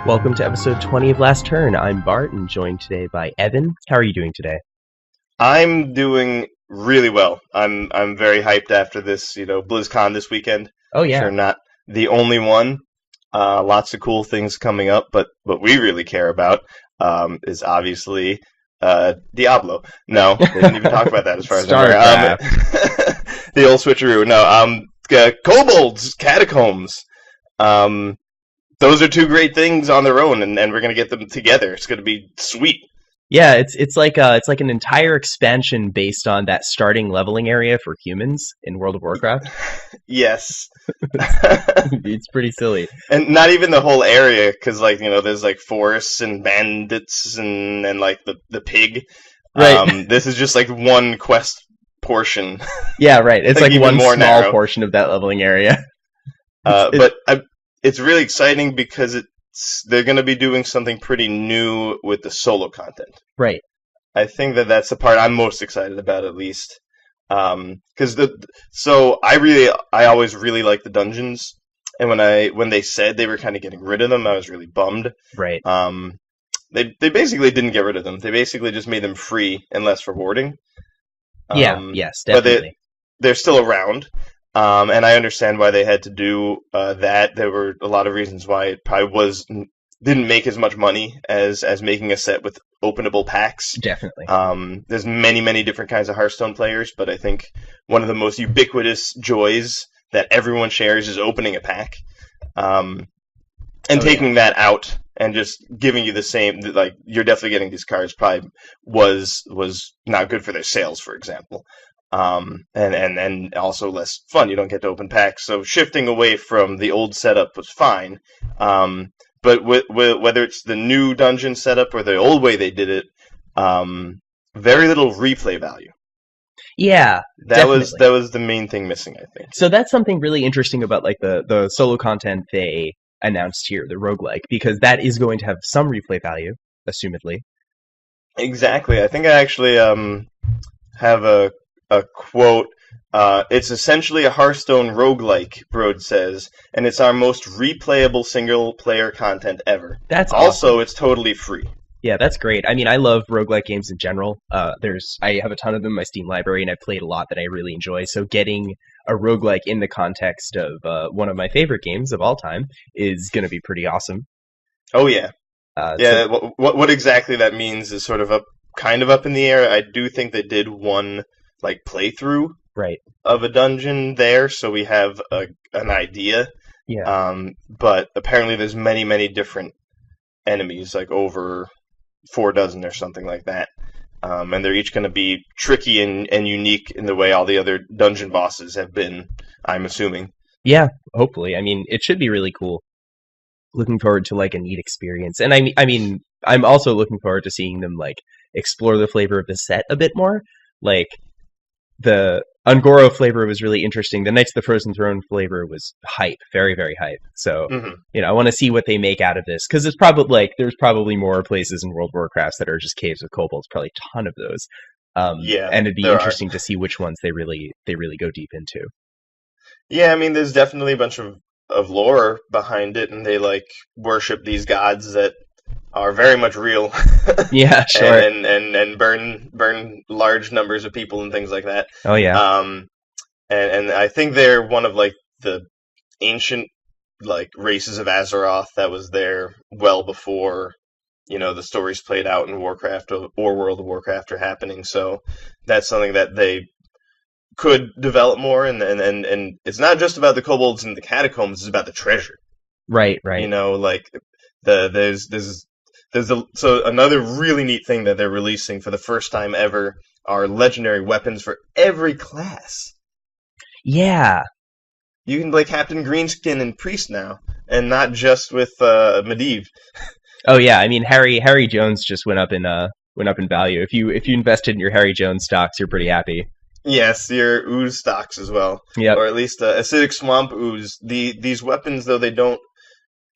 Welcome to episode 20 of Last Turn. I'm Bart and joined today by Evan. How are you doing today? I'm doing really well. I'm very hyped after this, BlizzCon this weekend. Oh yeah. Sure, not the only one. Lots of cool things coming up, but what we really care about is obviously Diablo. No, they didn't even talk about that as far as I'm aware. The old switcheroo. No, Kobolds, Catacombs. Those are two great things on their own, and we're gonna get them together. It's gonna be sweet. Yeah, it's like an entire expansion based on that starting leveling area for humans in World of Warcraft. Yes. It's pretty silly. And not even the whole area, because there's forests and bandits and the pig. Right. This is just one quest portion. Yeah, right. It's like one more small narrow portion of that leveling area. It's really exciting because they're going to be doing something pretty new with the solo content. Right. I think that's the part I'm most excited about, at least. Because I always really like the dungeons, and when they said they were kind of getting rid of them, I was really bummed. Right. They basically didn't get rid of them. They basically just made them free and less rewarding. Yes, definitely. But they're still around. And I understand why they had to do that. There were a lot of reasons why it probably didn't make as much money as making a set with openable packs. Definitely. There's many different kinds of Hearthstone players, but I think one of the most ubiquitous joys that everyone shares is opening a pack. Taking that out and just giving you the same, you're definitely getting these cards, probably was not good for their sales, for example. And also less fun. You don't get to open packs. So shifting away from the old setup was fine. But whether it's the new dungeon setup or the old way they did it, very little replay value. Yeah, that was the main thing missing, I think. So that's something really interesting about the solo content they announced here, the roguelike, because that is going to have some replay value, assumedly. Exactly. I think I actually have a quote. It's essentially a Hearthstone roguelike, Broad says, and it's our most replayable single-player content ever. That's also awesome. It's totally free. Yeah, that's great. I mean, I love roguelike games in general. I have a ton of them in my Steam library, and I've played a lot that I really enjoy. So getting a roguelike in the context of one of my favorite games of all time is going to be pretty awesome. Oh yeah, what exactly that means is sort of kind of up in the air. I do think they did one playthrough of a dungeon there, so we have an idea. Yeah. But apparently there's many different enemies, over 4 dozen or something like that. And they're each going to be tricky and unique in the way all the other dungeon bosses have been, I'm assuming. Yeah, hopefully. I mean, it should be really cool. Looking forward to a neat experience. And I mean, I'm also looking forward to seeing them explore the flavor of the set a bit more. The Ungoro flavor was really interesting. The Knights of the Frozen Throne flavor was hype, very, very hype. So, I want to see what they make out of this, because it's probably there's probably more places in World of Warcraft that are just caves with kobolds, probably a ton of those. And it'd be interesting to see which ones they really go deep into. Yeah, I mean, there's definitely a bunch of lore behind it, and they worship these gods that are very much real. Yeah, sure. and burn large numbers of people and things like that. Oh yeah. And I think they're one of the ancient races of Azeroth that was there well before the stories played out in Warcraft or World of Warcraft are happening. So that's something that they could develop more, and it's not just about the kobolds and the catacombs, it's about the treasure. Right. So another really neat thing that they're releasing for the first time ever are legendary weapons for every class. Yeah. You can play Captain Greenskin and Priest now, and not just with Medivh. Oh yeah, I mean Harry Jones just went up in value. If you invested in your Harry Jones stocks, you're pretty happy. Yes, your ooze stocks as well. Yeah. Or at least acidic swamp ooze. These weapons, though,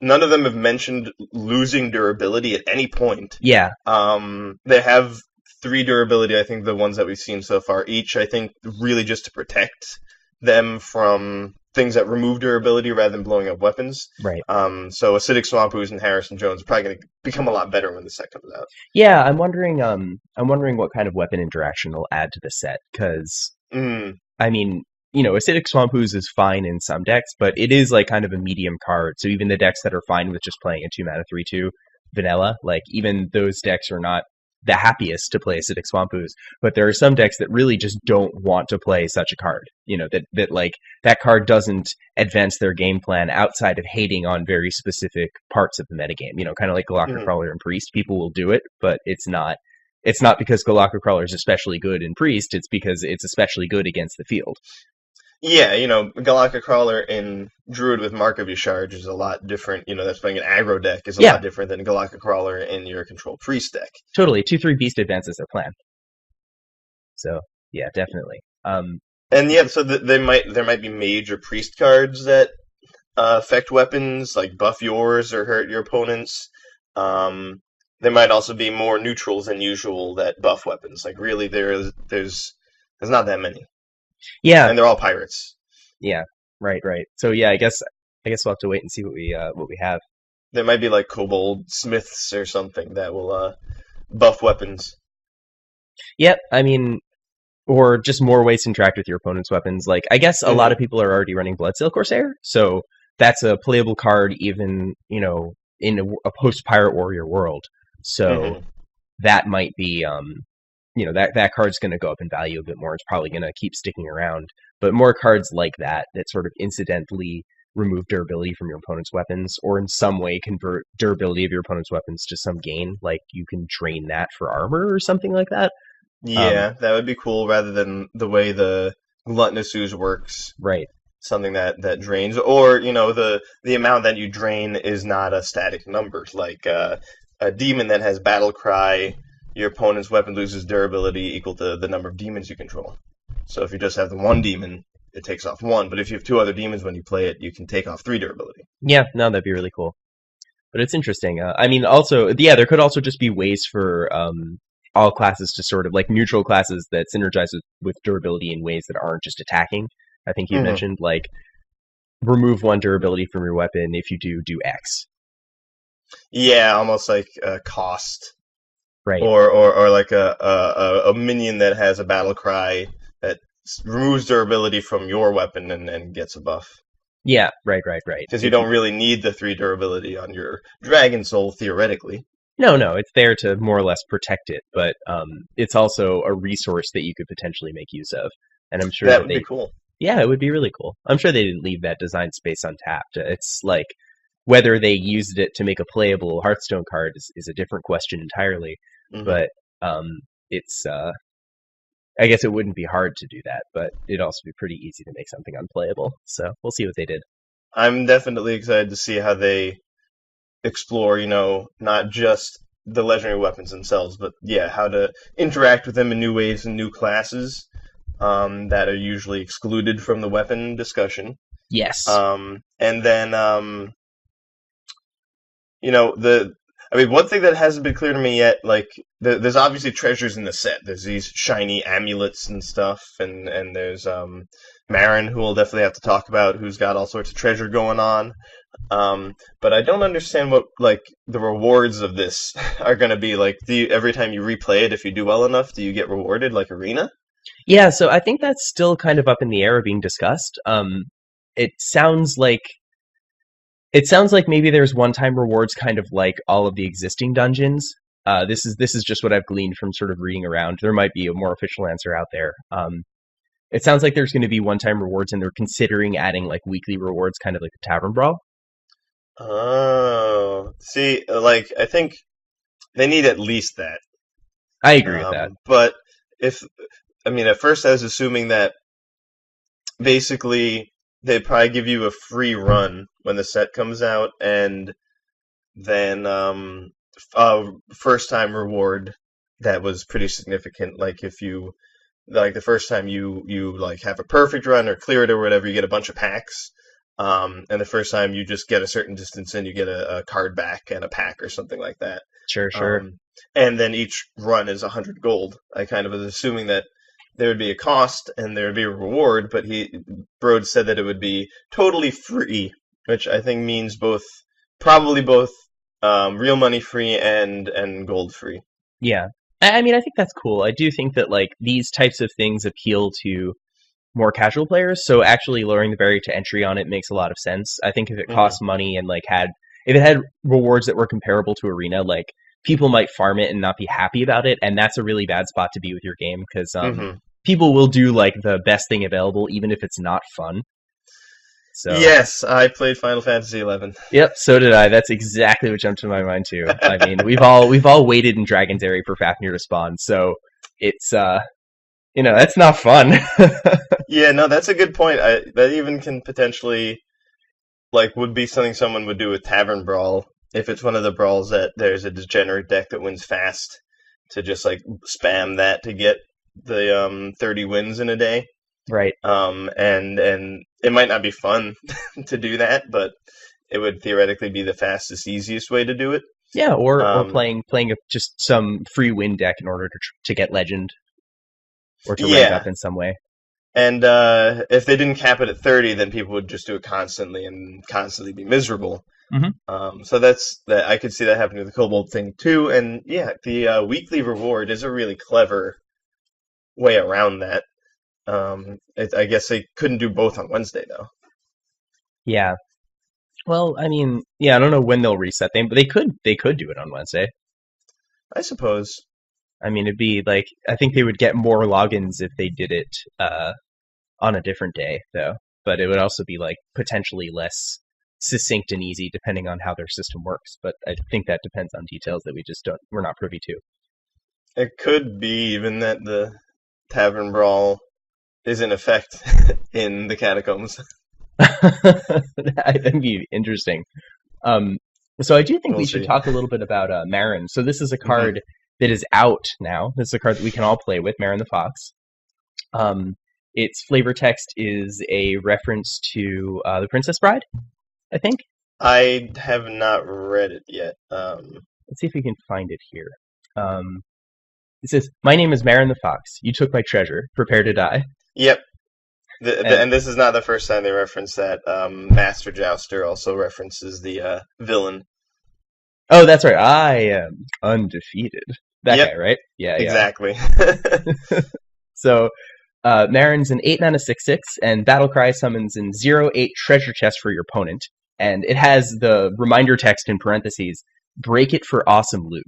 none of them have mentioned losing durability at any point. Yeah. They have 3 durability, I think, the ones that we've seen so far. Each, I think, really just to protect them from things that remove durability rather than blowing up weapons. Right. So Acidic Swamp Ooze and Harrison Jones are probably going to become a lot better when the set comes out. Yeah, I'm wondering what kind of weapon interaction it'll add to the set, because Mm, I mean, Acidic Swamp Ooze is fine in some decks, but it is like kind of a medium card. So even the decks that are fine with just playing a 2 mana 3/2 vanilla, like even those decks are not the happiest to play Acidic Swamp Ooze. But there are some decks that really just don't want to play such a card. That like that card doesn't advance their game plan outside of hating on very specific parts of the metagame. Kind of like Galactic mm. Crawler and Priest. People will do it, but it's not because Galactic Crawler is especially good in Priest, it's because it's especially good against the field. Yeah, Galactic Crawler in Druid with Mark of Yasharj is a lot different. That's playing an aggro deck is a Yeah, lot different than Galactic Crawler in your control priest deck. totally. 2/3 Beast advances their plan. So, yeah, definitely. And yeah, so there might be mage or priest cards that affect weapons, like buff yours or hurt your opponents. There might also be more neutrals than usual that buff weapons. Like really, there's not that many, Yeah, and they're all pirates. yeah, right. So, yeah, I guess we'll have to wait and see what we have. There might be like kobold smiths or something that will buff weapons. Yep, I mean, or just more ways to interact with your opponent's weapons. Like, I guess a lot Hmm. of people are already running Bloodsail Corsair, so that's a playable card even, in a post-Pirate Warrior world. So Hmm. that might be, that card's going to go up in value a bit more. It's probably going to keep sticking around. But more cards like that sort of incidentally remove durability from your opponent's weapons, or in some way convert durability of your opponent's weapons to some gain, like you can drain that for armor or something like that. Um, Yeah, that would be cool rather than the way the gluttonous ooze works. right. Something that drains, or the amount that you drain is not a static number. Like a demon that has battle cry, your opponent's weapon loses durability equal to the number of demons you control. So if you just have the one demon, it takes off one. But if you have two other demons when you play it, you can take off three durability. Yeah, no, that'd be really cool. But it's interesting. I mean, also, yeah, there could also just be ways for all classes to sort of like neutral classes that synergize with durability in ways that aren't just attacking. I think you Hmm. mentioned like remove one durability from your weapon. If you do X. Yeah, almost like a cost, Right. or like a minion that has a battle cry that removes durability from your weapon and gets a buff. Yeah. Right. Because you don't really need the three durability on your Dragon Soul, theoretically. No, it's there to more or less protect it, but it's also a resource that you could potentially make use of. And I'm sure That that would be cool. yeah, it would be really cool. I'm sure they didn't leave that design space untapped. It's like whether they used it to make a playable Hearthstone card is a different question entirely. Hmm. But it's I guess it wouldn't be hard to do that, but it'd also be pretty easy to make something unplayable. So we'll see what they did. I'm definitely excited to see how they explore, not just the legendary weapons themselves, but yeah, how to interact with them in new ways and new classes that are usually excluded from the weapon discussion. Yes. And then the I mean, one thing that hasn't been clear to me yet, like there's obviously treasures in the set. There's these shiny amulets and stuff, and there's Marin, who we'll definitely have to talk about, who's got all sorts of treasure going on. But I don't understand what like the rewards of this are going to be. Like, every time you replay it, if you do well enough, do you get rewarded like Arena? Yeah, so I think that's still kind of up in the air being discussed. It sounds like maybe there's one-time rewards, kind of like all of the existing dungeons. This is just what I've gleaned from sort of reading around. There might be a more official answer out there. It sounds like there's going to be one-time rewards, and they're considering adding like weekly rewards, kind of like a tavern brawl. Oh, see, like I think they need at least that. I agree with that. But if I mean, at first I was assuming that basically they'd probably give you a free run when the set comes out, and then first time reward that was pretty significant. Like if you like the first time you like have a perfect run or clear it or whatever, you get a bunch of packs. And the first time you just get a certain distance in, you get a card back and a pack or something like that. Sure. Um, and then each run is 100 gold. I kind of was assuming that there would be a cost and there would be a reward, but Brode said that it would be totally free, which I think means probably both real money free and gold free. Yeah. I mean, I think that's cool. I do think that like these types of things appeal to more casual players, so actually lowering the barrier to entry on it makes a lot of sense. I think if it Hmm. cost money and like if it had rewards that were comparable to Arena, like people might farm it and not be happy about it, and that's a really bad spot to be with your game because Hmm. people will do like the best thing available even if it's not fun. So Yes, I played Final Fantasy 11. yep, so did I. That's exactly what jumped to my mind too. I mean, we've all waited in Dragon's Area for Fafnir to spawn, so it's that's not fun. Yeah, no, that's a good point. That even can potentially would be something someone would do with Tavern Brawl if it's one of the brawls that there's a degenerate deck that wins fast to just like spam that to get the 30 wins in a day. Right. And it might not be fun to do that, but it would theoretically be the fastest, easiest way to do it. Yeah, or Um, playing just some free win deck in order to get legend or to rank yeah, up in some way. and if they didn't cap it at 30, then people would just do it constantly and constantly be miserable. Hmm. So that's that. I could see that happening with the Kobold thing too. And yeah, the weekly reward is a really clever way around that. I guess they couldn't do both on Wednesday though. Yeah. Well, I mean, yeah, I don't know when they'll reset them, but they could do it on Wednesday. I suppose. I mean, it'd be like I think they would get more logins if they did it on a different day, though. But it would also be like potentially less succinct and easy depending on how their system works. But I think that depends on details that we're not privy to. It could be even that the Tavern Brawl is in effect in the Catacombs. That'd be interesting. Um, so I do think We'll we should see. talk a little bit about Marin. So this is a Hmm. card that is out now. This is a card that we can all play with, Marin the Fox. Um, its flavor text is a reference to the Princess Bride, I think. I have not read it yet. Let's see if we can find it here. Um, it says, "My name is Marin the Fox. You took my treasure. Prepare to die." Yep. And And this is not the first time they reference that. Master Jouster also references the villain. oh, that's right. I am undefeated. That Yep, guy, right? Yeah, yeah. exactly. So Marin's an 8 mana 6/6, and Battlecry summons an 0/8 treasure chest for your opponent. And it has the reminder text in parentheses, break it for awesome loot.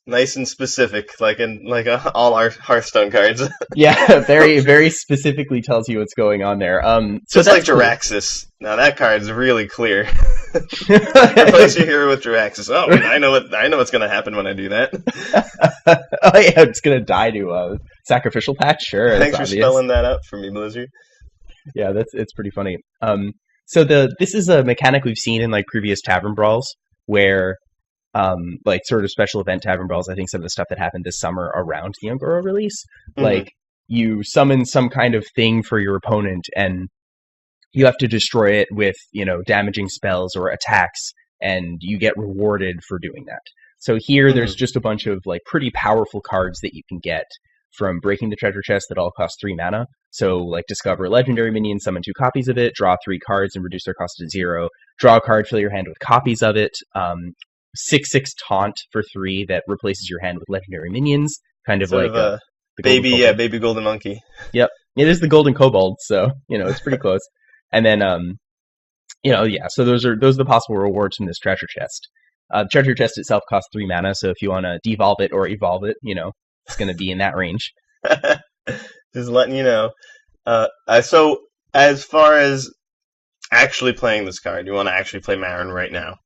Nice and specific, all our Hearthstone cards. Yeah, very, very specifically tells you what's going on there. So Just like that's cool. Jiraxis. Now that card's really clear. Replace your hero with Jiraxis. Oh, I know what's gonna happen when I do that. Oh yeah, it's gonna die to a sacrificial patch. Sure, that's Thanks for obvious. spelling that out for me, Blizzard. Yeah, it's pretty funny. So this is a mechanic we've seen in like previous tavern brawls where like sort of special event tavern brawls. I think some of the stuff that happened this summer around the Angora release, Hmm. like you summon some kind of thing for your opponent and you have to destroy it with, damaging spells or attacks, and you get rewarded for doing that. So here Hmm. there's just a bunch of like pretty powerful cards that you can get from breaking the treasure chest that all cost 3 mana. So like discover a legendary minion, summon 2 copies of it, draw 3 cards and reduce their cost to 0. Draw a card, fill your hand with copies of it. 6/6 taunt for 3 that replaces your hand with legendary minions, kind of Sort like of a the golden kobold. baby golden monkey. Yep, it is the golden kobold, so it's pretty close. And then yeah, so those are the possible rewards from this treasure chest. The treasure chest itself costs 3 mana, so if you want to devolve it or evolve it, it's going to be in that range. Just letting you know. So as far as actually playing this card, you want to actually play Marin right now.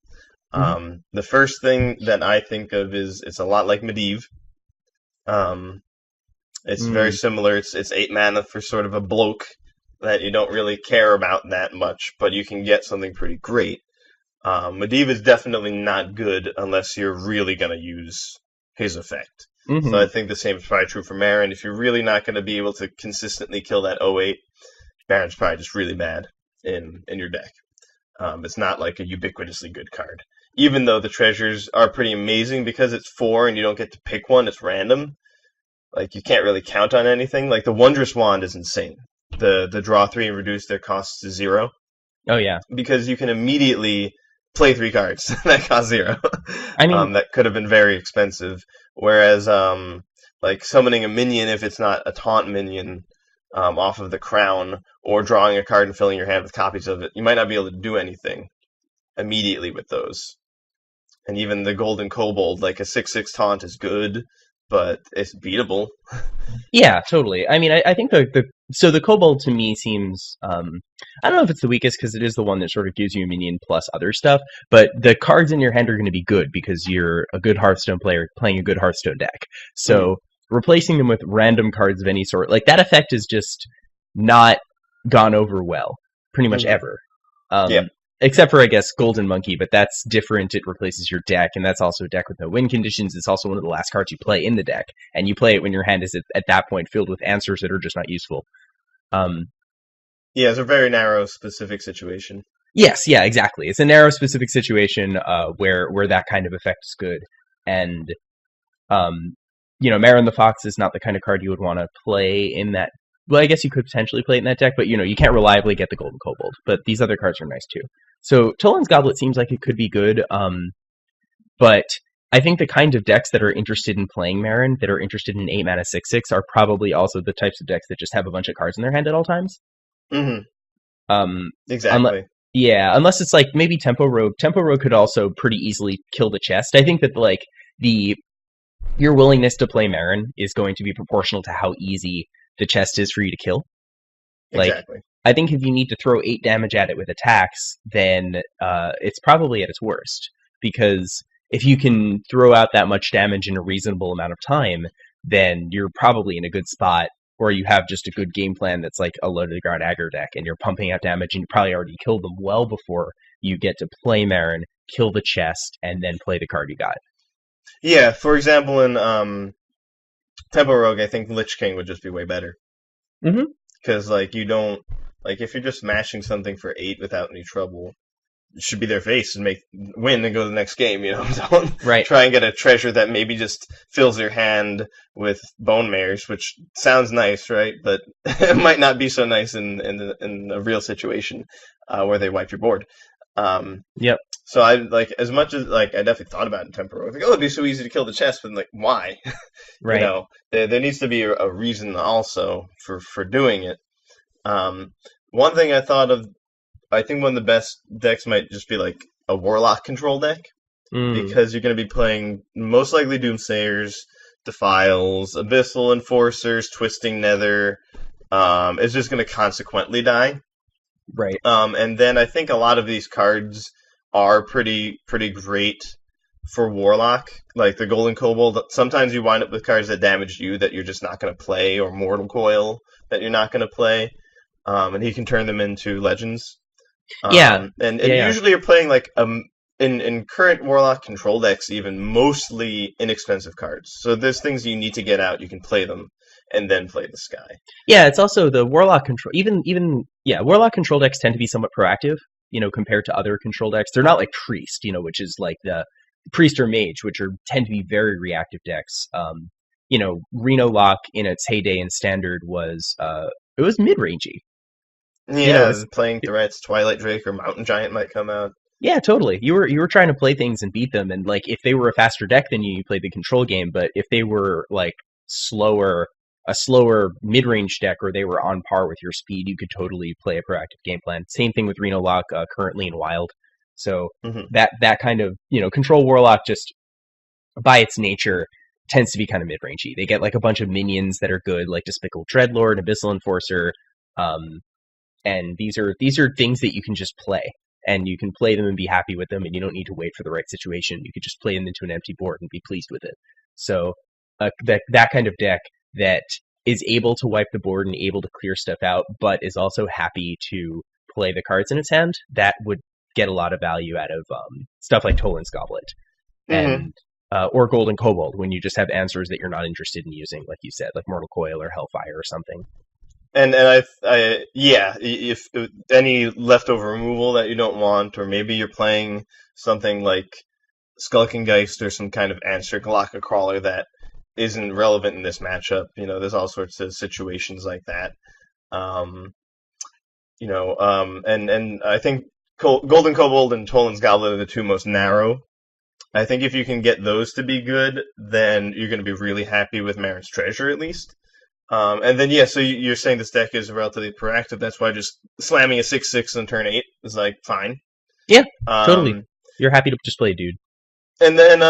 Hmm. The first thing that I think of is it's a lot like Medivh. Um, it's very Mm. similar. It's 8 mana for sort of a bloke that you don't really care about that much, but you can get something pretty great. Medivh is definitely not good unless you're really going to use his effect. So I Hmm. think the same is probably true for Marin. If you're really not going to be able to consistently kill that 08, Marin's probably just really bad in your deck. It's not like a ubiquitously good card. Even though the treasures are pretty amazing because it's 4 and you don't get to pick one, it's random. like you can't really count on anything. Like the Wondrous Wand is insane. The draw three and reduce their costs to zero Oh yeah. because you can immediately play three cards that cost zero. I mean, That could have been very expensive. Whereas like summoning a minion if it's not a taunt minion off of the crown, or drawing a card and filling your hand with copies of it, you might not be able to do anything immediately with those. And even the Golden Kobold, like a 6/6 taunt is good, but it's beatable. yeah, totally. I mean, I think the kobold to me seems I don't know if it's the weakest because it is the one that sort of gives you a minion plus other stuff, but the cards in your hand are going to be good because you're a good Hearthstone player playing a good Hearthstone deck. Mhm. So replacing them with random cards of any sort, like that effect is just not gone over well pretty much Mhm. ever. Yeah. Except for, I guess, Golden Monkey, but that's different. It replaces your deck, and that's also a deck with no win conditions. It's also one of the last cards you play in the deck, and you play it when your hand is at that point filled with answers that are just not useful. Um, Yeah, it's a very narrow, specific situation. yes, yeah, exactly. It's a narrow, specific situation where that kind of effect is good, and um, Marin the Fox is not the kind of card you would want to play in that. Well, I guess you could potentially play it in that deck, but you can't reliably get the Golden Kobold. But these other cards are nice too. So Toland's Goblet seems like it could be good. But I think the kind of decks that are interested in playing Marin, that are interested in 8 mana 6/6, are probably also the types of decks that just have a bunch of cards in their hand at all times. Hmm. Um, unless, Exactly. yeah, unless it's like maybe Tempo Rogue. Tempo Rogue could also pretty easily kill the chest. I think that like the your willingness to play Marin is going to be proportional to how easy the chest is for you to kill. Like, Exactly. I think if you need to throw 8 damage at it with attacks, then it's probably at its worst. Because if you can throw out that much damage in a reasonable amount of time, then you're probably in a good spot, or you have just a good game plan that's like a loaded guard aggro deck, and you're pumping out damage, and you probably already killed them well before you get to play Marin, kill the chest, and then play the card you got. Yeah, for example, in Tempo Rogue, I think Lich King would just be way better. Mm-hmm. Because, like, you don't. Like, if you're just mashing something for 8 without any trouble, it should be their face and win and go to the next game, you know? Don't Right. try and get a treasure that maybe just fills your hand with bone mares, which sounds nice, right? But it might not be so nice in a real situation where they wipe your board. Um, Yep. so I like as much as like I definitely thought about it in Tempo. I was like, oh, it'd be so easy to kill the chest, but like, why? Right. There needs to be a reason also for doing it. Um, one thing I thought of, I think one of the best decks might just be like a Warlock control deck Mm. because you're going to be playing most likely Doomsayers, Defiles, Abyssal Enforcers, Twisting Nether. It's just going to consequently die. Right. And then I think a lot of these cards are pretty great for Warlock, like the Golden Kobold. Sometimes you wind up with cards that damage you that you're just not going to play, or Mortal Coil that you're not going to play, and he can turn them into legends. Yeah. And Yeah. usually you're playing like in current Warlock control decks, even mostly inexpensive cards. So there's things you need to get out. You can play them and then play the sky. Yeah, it's also the Warlock control. Even yeah, Warlock control decks tend to be somewhat proactive, compared to other control decks. They're not like Priest, which is like the Priest or Mage, which tend to be very reactive decks. Reno Lock in its heyday in Standard was it was mid rangey. It Yeah, was playing threats, Twilight Drake or Mountain Giant might come out. yeah, totally. You were trying to play things and beat them, and like if they were a faster deck than you played the control game. But if they were like slower, a slower mid-range deck, or they were on par with your speed, you could totally play a proactive game plan. Same thing with Reno Lock currently in Wild. So Hmm. that kind of control Warlock just by its nature tends to be kind of mid-rangey. They get like a bunch of minions that are good, like Despicable Dreadlord, Abyssal Enforcer, um, and these are things that you can just play, and you can play them and be happy with them, and you don't need to wait for the right situation. You could just play them into an empty board and be pleased with it. So that kind of deck that is able to wipe the board and able to clear stuff out, but is also happy to play the cards in its hand, that would get a lot of value out of stuff like Toland's Goblet Hmm. and or Golden Kobold, when you just have answers that you're not interested in using, like you said, like Mortal Coil or Hellfire or something. And yeah, if any leftover removal that you don't want, or maybe you're playing something like Skulking Geist or some kind of answer Galactic Crawler that isn't relevant in this matchup. There's all sorts of situations like that. Um, and I think Golden Kobold and Toland's Goblet are the two most narrow. I think if you can get those to be good, then you're going to be really happy with Marin's Treasure, at least. And then, yeah, so you're saying this deck is relatively proactive. That's why just slamming a 6/6 on turn 8 is, like, fine. Yeah, totally. You're happy to just play a dude. And then,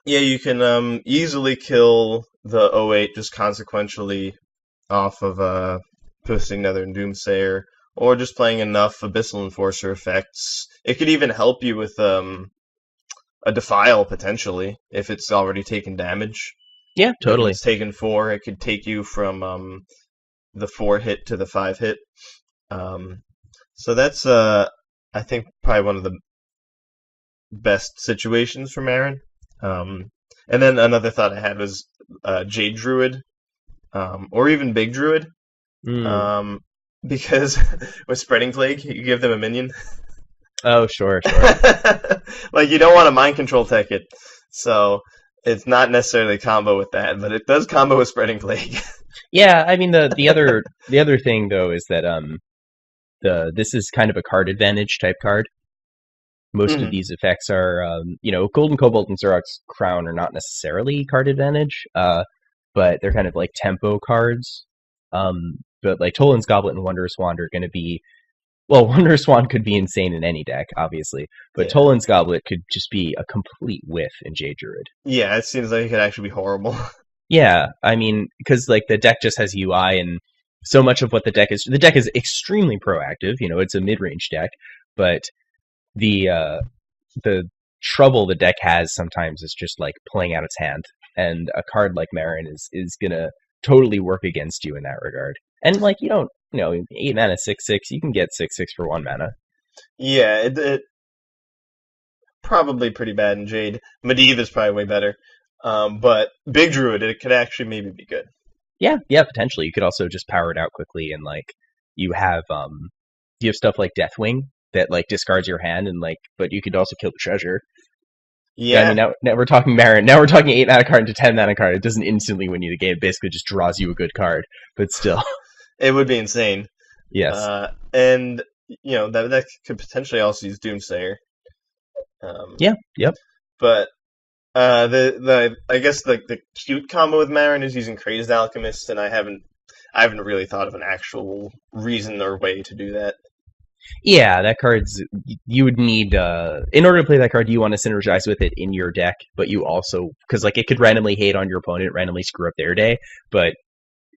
yeah, you can easily kill the 08 just consequentially off of Twisting Nether and Doomsayer, or just playing enough Abyssal Enforcer effects. It could even help you with a Defile, potentially, if it's already taken damage. Yeah, totally. If it's taken 4, it could take you from the 4 hit to the 5 hit. So that's, I think, probably one of the best situations for Marin. And then another thought I had was Jade Druid, or even Big Druid. Because with Spreading Plague, you give them a minion. Oh, sure. Like, you don't want to mind control tech it, so it's not necessarily combo with that, but it does combo with Spreading Plague. Yeah, I mean the other thing though is that this is kind of a card advantage type card. Most of these effects are Golden Kobold and Xerox Crown are not necessarily card advantage, but they're kind of like tempo cards. But like Toland's Goblet and Wondrous Wand are going to be, well, Wondrous Wand could be insane in any deck, obviously, but Yeah. Toland's Goblet could just be a complete whiff in Jade Druid. Yeah, it seems like it could actually be horrible. Yeah, I mean, because like the deck just has UI, and so much of what the deck is extremely proactive. It's a mid-range deck, but the trouble the deck has sometimes is just like playing out its hand, and a card like Marin is gonna totally work against you in that regard. And like you don't, 8 mana 6/6, you can get 6/6 for 1 mana. Yeah, it probably pretty bad in Jade. Medivh is probably way better. But Big Druid, it could actually maybe be good. Yeah, potentially. You could also just power it out quickly, and like you have stuff like Deathwing that like discards your hand, and like, but you could also kill the treasure. Yeah. I mean, now we're talking Marin. Now we're talking 8 mana card into 10 mana card. It doesn't instantly win you the game. It basically just draws you a good card, but still. It would be insane. Yes. And that could potentially also use Doomsayer. Yeah. Yep. But I guess the cute combo with Marin is using Crazed Alchemist, and I haven't really thought of an actual reason or way to do that. Yeah, that card's, you would need, in order to play that card, you want to synergize with it in your deck, but you also, because like it could randomly hate on your opponent, randomly screw up their day, but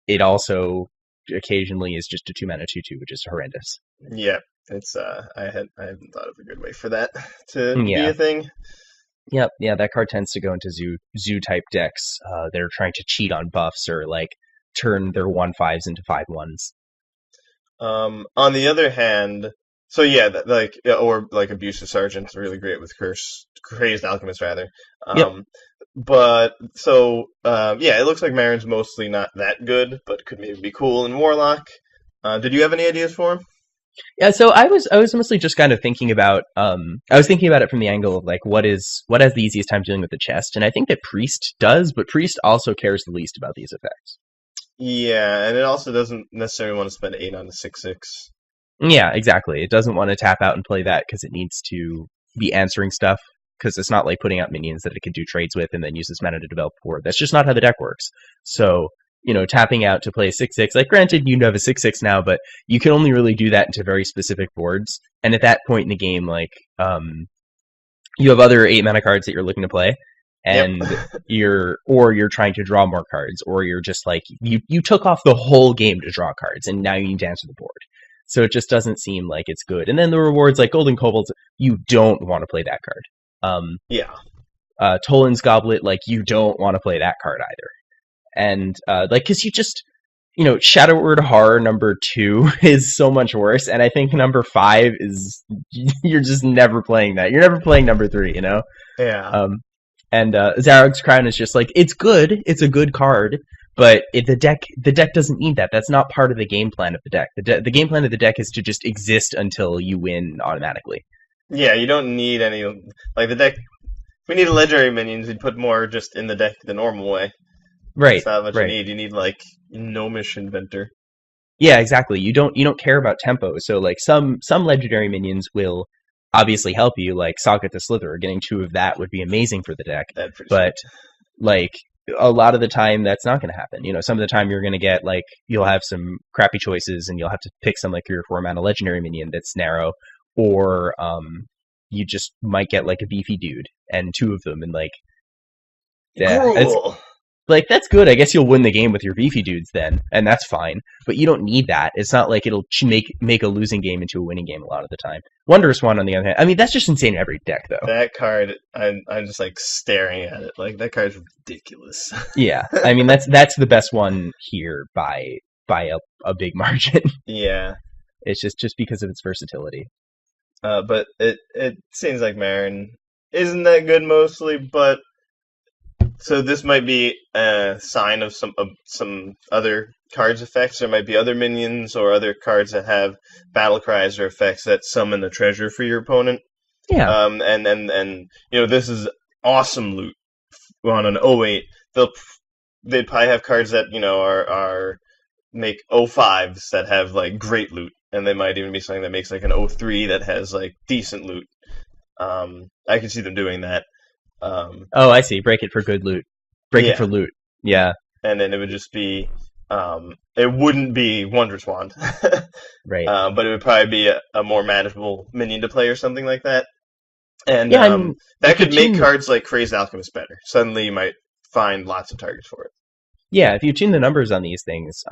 it also occasionally is just a 2 mana 2/2, which is horrendous. Yeah, it's I haven't thought of a good way for that to be a thing. Yep, yeah, that card tends to go into zoo type decks that are trying to cheat on buffs or like turn their 1/5s into 5/1s. On the other hand, so yeah, or like Abusive Sergeant's really great with Crazed Alchemist rather. Yep. But so yeah, it looks like Marin's mostly not that good, but could maybe be cool in Warlock. Did you have any ideas for him? Yeah, so I was mostly just kind of thinking about I was thinking about it from the angle of like what has the easiest time dealing with the chest, and I think that Priest does, but Priest also cares the least about these effects. Yeah, and it also doesn't necessarily want to spend 8 on the 6/6. Yeah, exactly. It doesn't want to tap out and play that because it needs to be answering stuff, because it's not like putting out minions that it can do trades with and then use this mana to develop forward. That's just not how the deck works. So, tapping out to play a 6/6, like granted you have a 6/6 now, but you can only really do that into very specific boards. And at that point in the game, like, you have other 8 mana cards that you're looking to play, and you're trying to draw more cards, or you're just like, you took off the whole game to draw cards, and now you need to answer the board. So it just doesn't seem like it's good. And then the rewards like Golden Kobolds, you don't want to play that card. Toland's Goblet, like, you don't want to play that card either. And, because you just, Shadow Word Horror number 2 is so much worse, and I think number 5 is, you're just never playing that. You're never playing number 3, Yeah. And Zarog's Crown is just like, it's good, it's a good card, but the deck doesn't need that. That's not part of the game plan of the deck. The game plan of the deck is to just exist until you win automatically. Yeah, you don't need any, like, the deck we need a legendary minions, we'd put more just in the deck the normal way. Right, That's not what you right. need. You need like Gnomish Inventor. Yeah, exactly. You don't care about tempo. So like some legendary minions will obviously help you, like Saga the Slitherer. Getting two of that would be amazing for the deck. That's pretty sweet. But like a lot of the time that's not going to happen. Some of the time you're going to get like you'll have some crappy choices and you'll have to pick some like 3 or 4 mana legendary minion that's narrow, or you just might get like a beefy dude and two of them, and like yeah, it's Gruel. like that's good. I guess you'll win the game with your beefy dudes then, and that's fine. But you don't need that. It's not like it'll make a losing game into a winning game a lot of the time. Wondrous One, on the other hand, I mean that's just insane in every deck, though. That card, I'm just like staring at it. Like that card's ridiculous. Yeah, I mean that's the best one here by a big margin. Yeah, It's just because of its versatility. but it seems like Marin isn't that good mostly. But so this might be a sign of some other cards effects. There might be other minions or other cards that have battle cries or effects that summon a treasure for your opponent. Yeah, And this is awesome loot on an 08. They'd probably have cards that are make 05s that have like great loot, and they might even be something that makes like an 03 that has like decent loot. I can see them doing that. oh, I see. Break it for good loot. Break it for Yeah, loot. Yeah, and then it would just be it wouldn't be Wondrous Wand, right. but it would probably be a more manageable minion to play or something like that. And Yeah, I mean, that if you could make tune, cards like Crazed Alchemist better. Suddenly you might find lots of targets for it. yeah, if you tune the numbers on these things,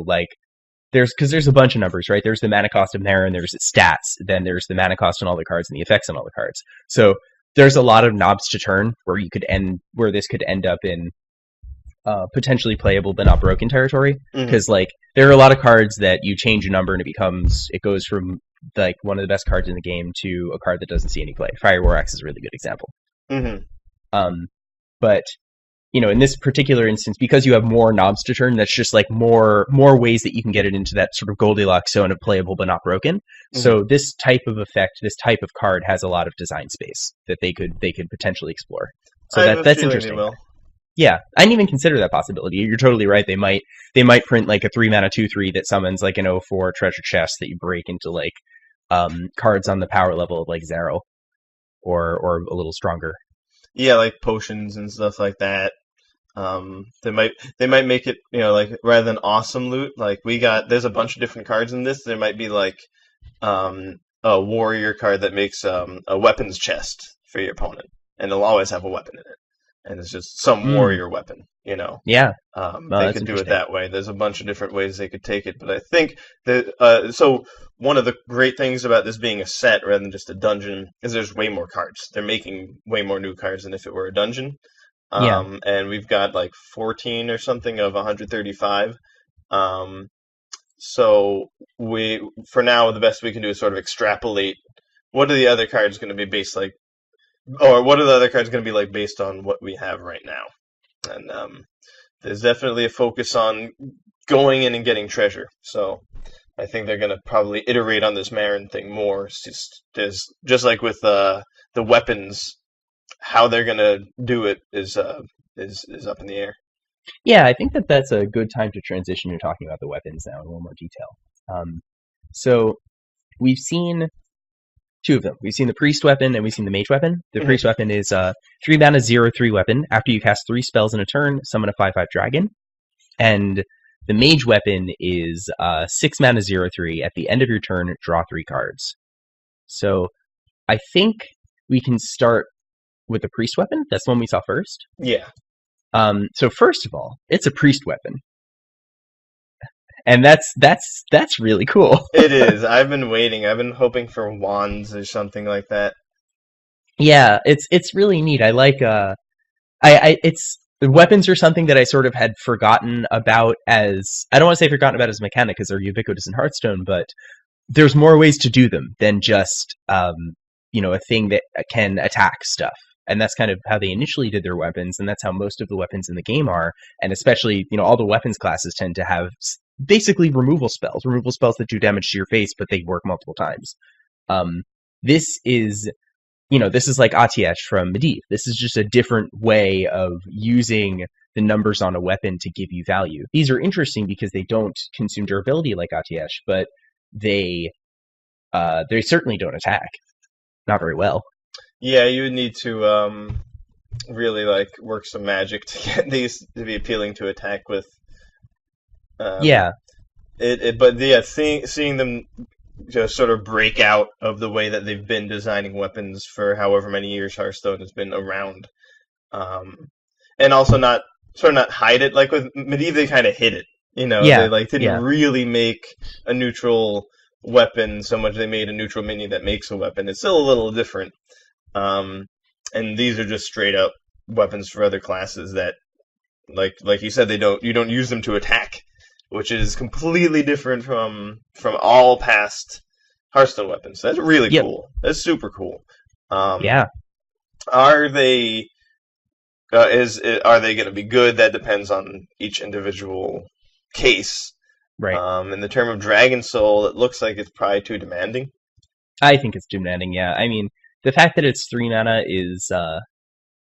like there's a bunch of numbers, right? There's the mana cost of Marin, there's its stats, then there's the mana cost on all the cards and the effects on all the cards. So there's a lot of knobs to turn where this could end up in potentially playable but not broken territory. Hmm. Because like there are a lot of cards that you change a number and it goes from like one of the best cards in the game to a card that doesn't see any play. Fire War Axe is a really good example. Hmm. Um, but in this particular instance, because you have more knobs to turn, that's just like more ways that you can get it into that sort of Goldilocks zone of playable but not broken. Hmm. So this type of effect, this type of card has a lot of design space that they could potentially explore. So I have a that's feeling they interesting. will. Yeah, I didn't even consider that possibility. You're totally right. They might print like a 3 mana 2/3 that summons like an 04 treasure chest that you break into like cards on the power level of like Zero or a little stronger. Yeah, like potions and stuff like that. They might make it like rather than awesome loot. Like there's a bunch of different cards in this. There might be like a warrior card that makes a weapons chest for your opponent, and they'll always have a weapon in it, and it's just some Mm, warrior weapon. yeah, well, They that's could do it interesting. that way. There's a bunch of different ways they could take it, but I think that so one of the great things about this being a set rather than just a dungeon is there's way more cards. They're making way more new cards than if it were a dungeon. Yeah, And we've got like 14 or something of 135. Um, so for now, the best we can do is sort of extrapolate what are the other cards going to be based like, or what are the other cards going to be like based on what we have right now. And there's definitely a focus on going in and getting treasure. So I think they're going to probably iterate on this Marin thing more. It's just like with the weapons, how they're going to do it is up in the air. yeah. I think that's a good time to transition to talking about the weapons now in a little more detail. So we've seen two of them. We've seen the priest weapon and we've seen the mage weapon. The Mhm. priest weapon is a 3 mana 0/3 weapon. After you cast 3 spells in a turn, summon a 5/5 dragon. And the mage weapon is 6 mana 0/3. At the end of your turn, draw 3 cards. So I think we can start with the priest weapon. That's the one we saw first. Yeah, So first of all, it's a priest weapon, and that's really cool. it is. I've been waiting. I've been hoping for wands or something like that. Yeah, it's really neat. I like it's the weapons are something that I sort of had forgotten about as I don't want to say forgotten about as a mechanic because they're ubiquitous in Hearthstone, but there's more ways to do them than just a thing that can attack stuff. And that's kind of how they initially did their weapons, and that's how most of the weapons in the game are. And especially, all the weapons classes tend to have basically removal spells that do damage to your face, but they work multiple times. This is this is like Atiyesh from Medivh. This is just a different way of using the numbers on a weapon to give you value. These are interesting because they don't consume durability like Atiyesh, but they certainly don't attack. Not very well. Yeah, you would need to really like work some magic to get these to be appealing to attack with. Yeah. But yeah, seeing them just sort of break out of the way that they've been designing weapons for however many years Hearthstone has been around, and also not hide it like with Medivh. They kind of hid it, Yeah. They like didn't Yeah. really make a neutral weapon so much. They made a neutral minion that makes a weapon. It's still a little different, and these are just straight up weapons for other classes that, like you said, you don't use them to attack, which is completely different from all past Hearthstone weapons. That's really cool. That's super cool. Yeah. Are they are they going to be good? That depends on each individual case. Right. In the term of Dragon Soul, it looks like it's probably too demanding. I think it's too demanding, yeah. I mean, the fact that it's 3 mana is...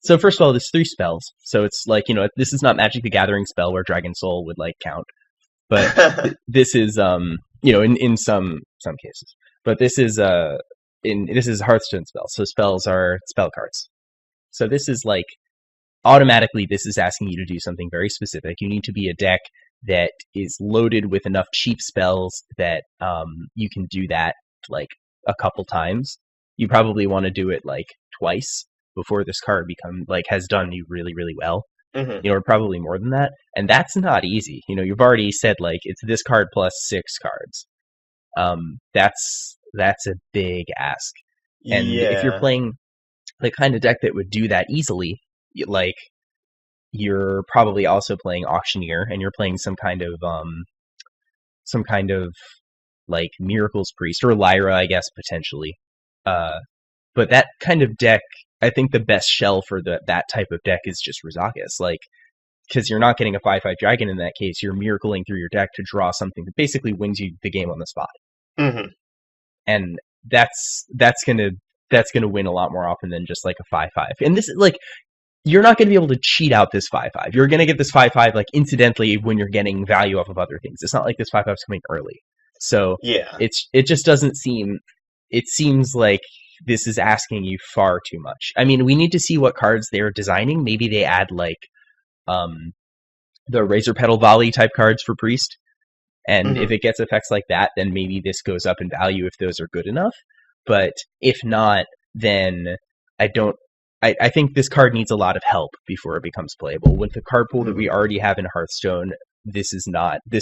So first of all, there's 3 spells. So it's like, this is not Magic the Gathering spell where Dragon Soul would, like, count. But this is, in some cases. But this is this is a Hearthstone spell. So spells are spell cards. So this is, like, automatically this is asking you to do something very specific. You need to be a deck that is loaded with enough cheap spells that you can do that, like, a couple times. You probably want to do it, like, twice before this card has done you really, really well. Mm-hmm. Or probably more than that. And that's not easy. You've already said, like, it's this card plus 6 cards. That's a big ask. And if you're playing the kind of deck that would do that easily, like, you're probably also playing Auctioneer, and you're playing some kind of like Miracles Priest or Lyra, I guess, potentially. But that kind of deck, I think the best shell for that type of deck is just Rizakus, like, because you're not getting a 5/5 dragon in that case. You're miracling through your deck to draw something that basically wins you the game on the spot. Mm-hmm. And that's gonna win a lot more often than just like a 5/5. And this, like, you're not going to be able to cheat out this 5/5. You're going to get this 5/5 like incidentally when you're getting value off of other things. It's not like this 5/5 is coming early. So yeah, it just doesn't seem. It seems like this is asking you far too much. I mean, we need to see what cards they're designing. Maybe they add like the Razor Petal Volley type cards for Priest. And if it gets effects like that, then maybe this goes up in value if those are good enough. But if not, then I think this card needs a lot of help before it becomes playable. With the card pool that we already have in Hearthstone, this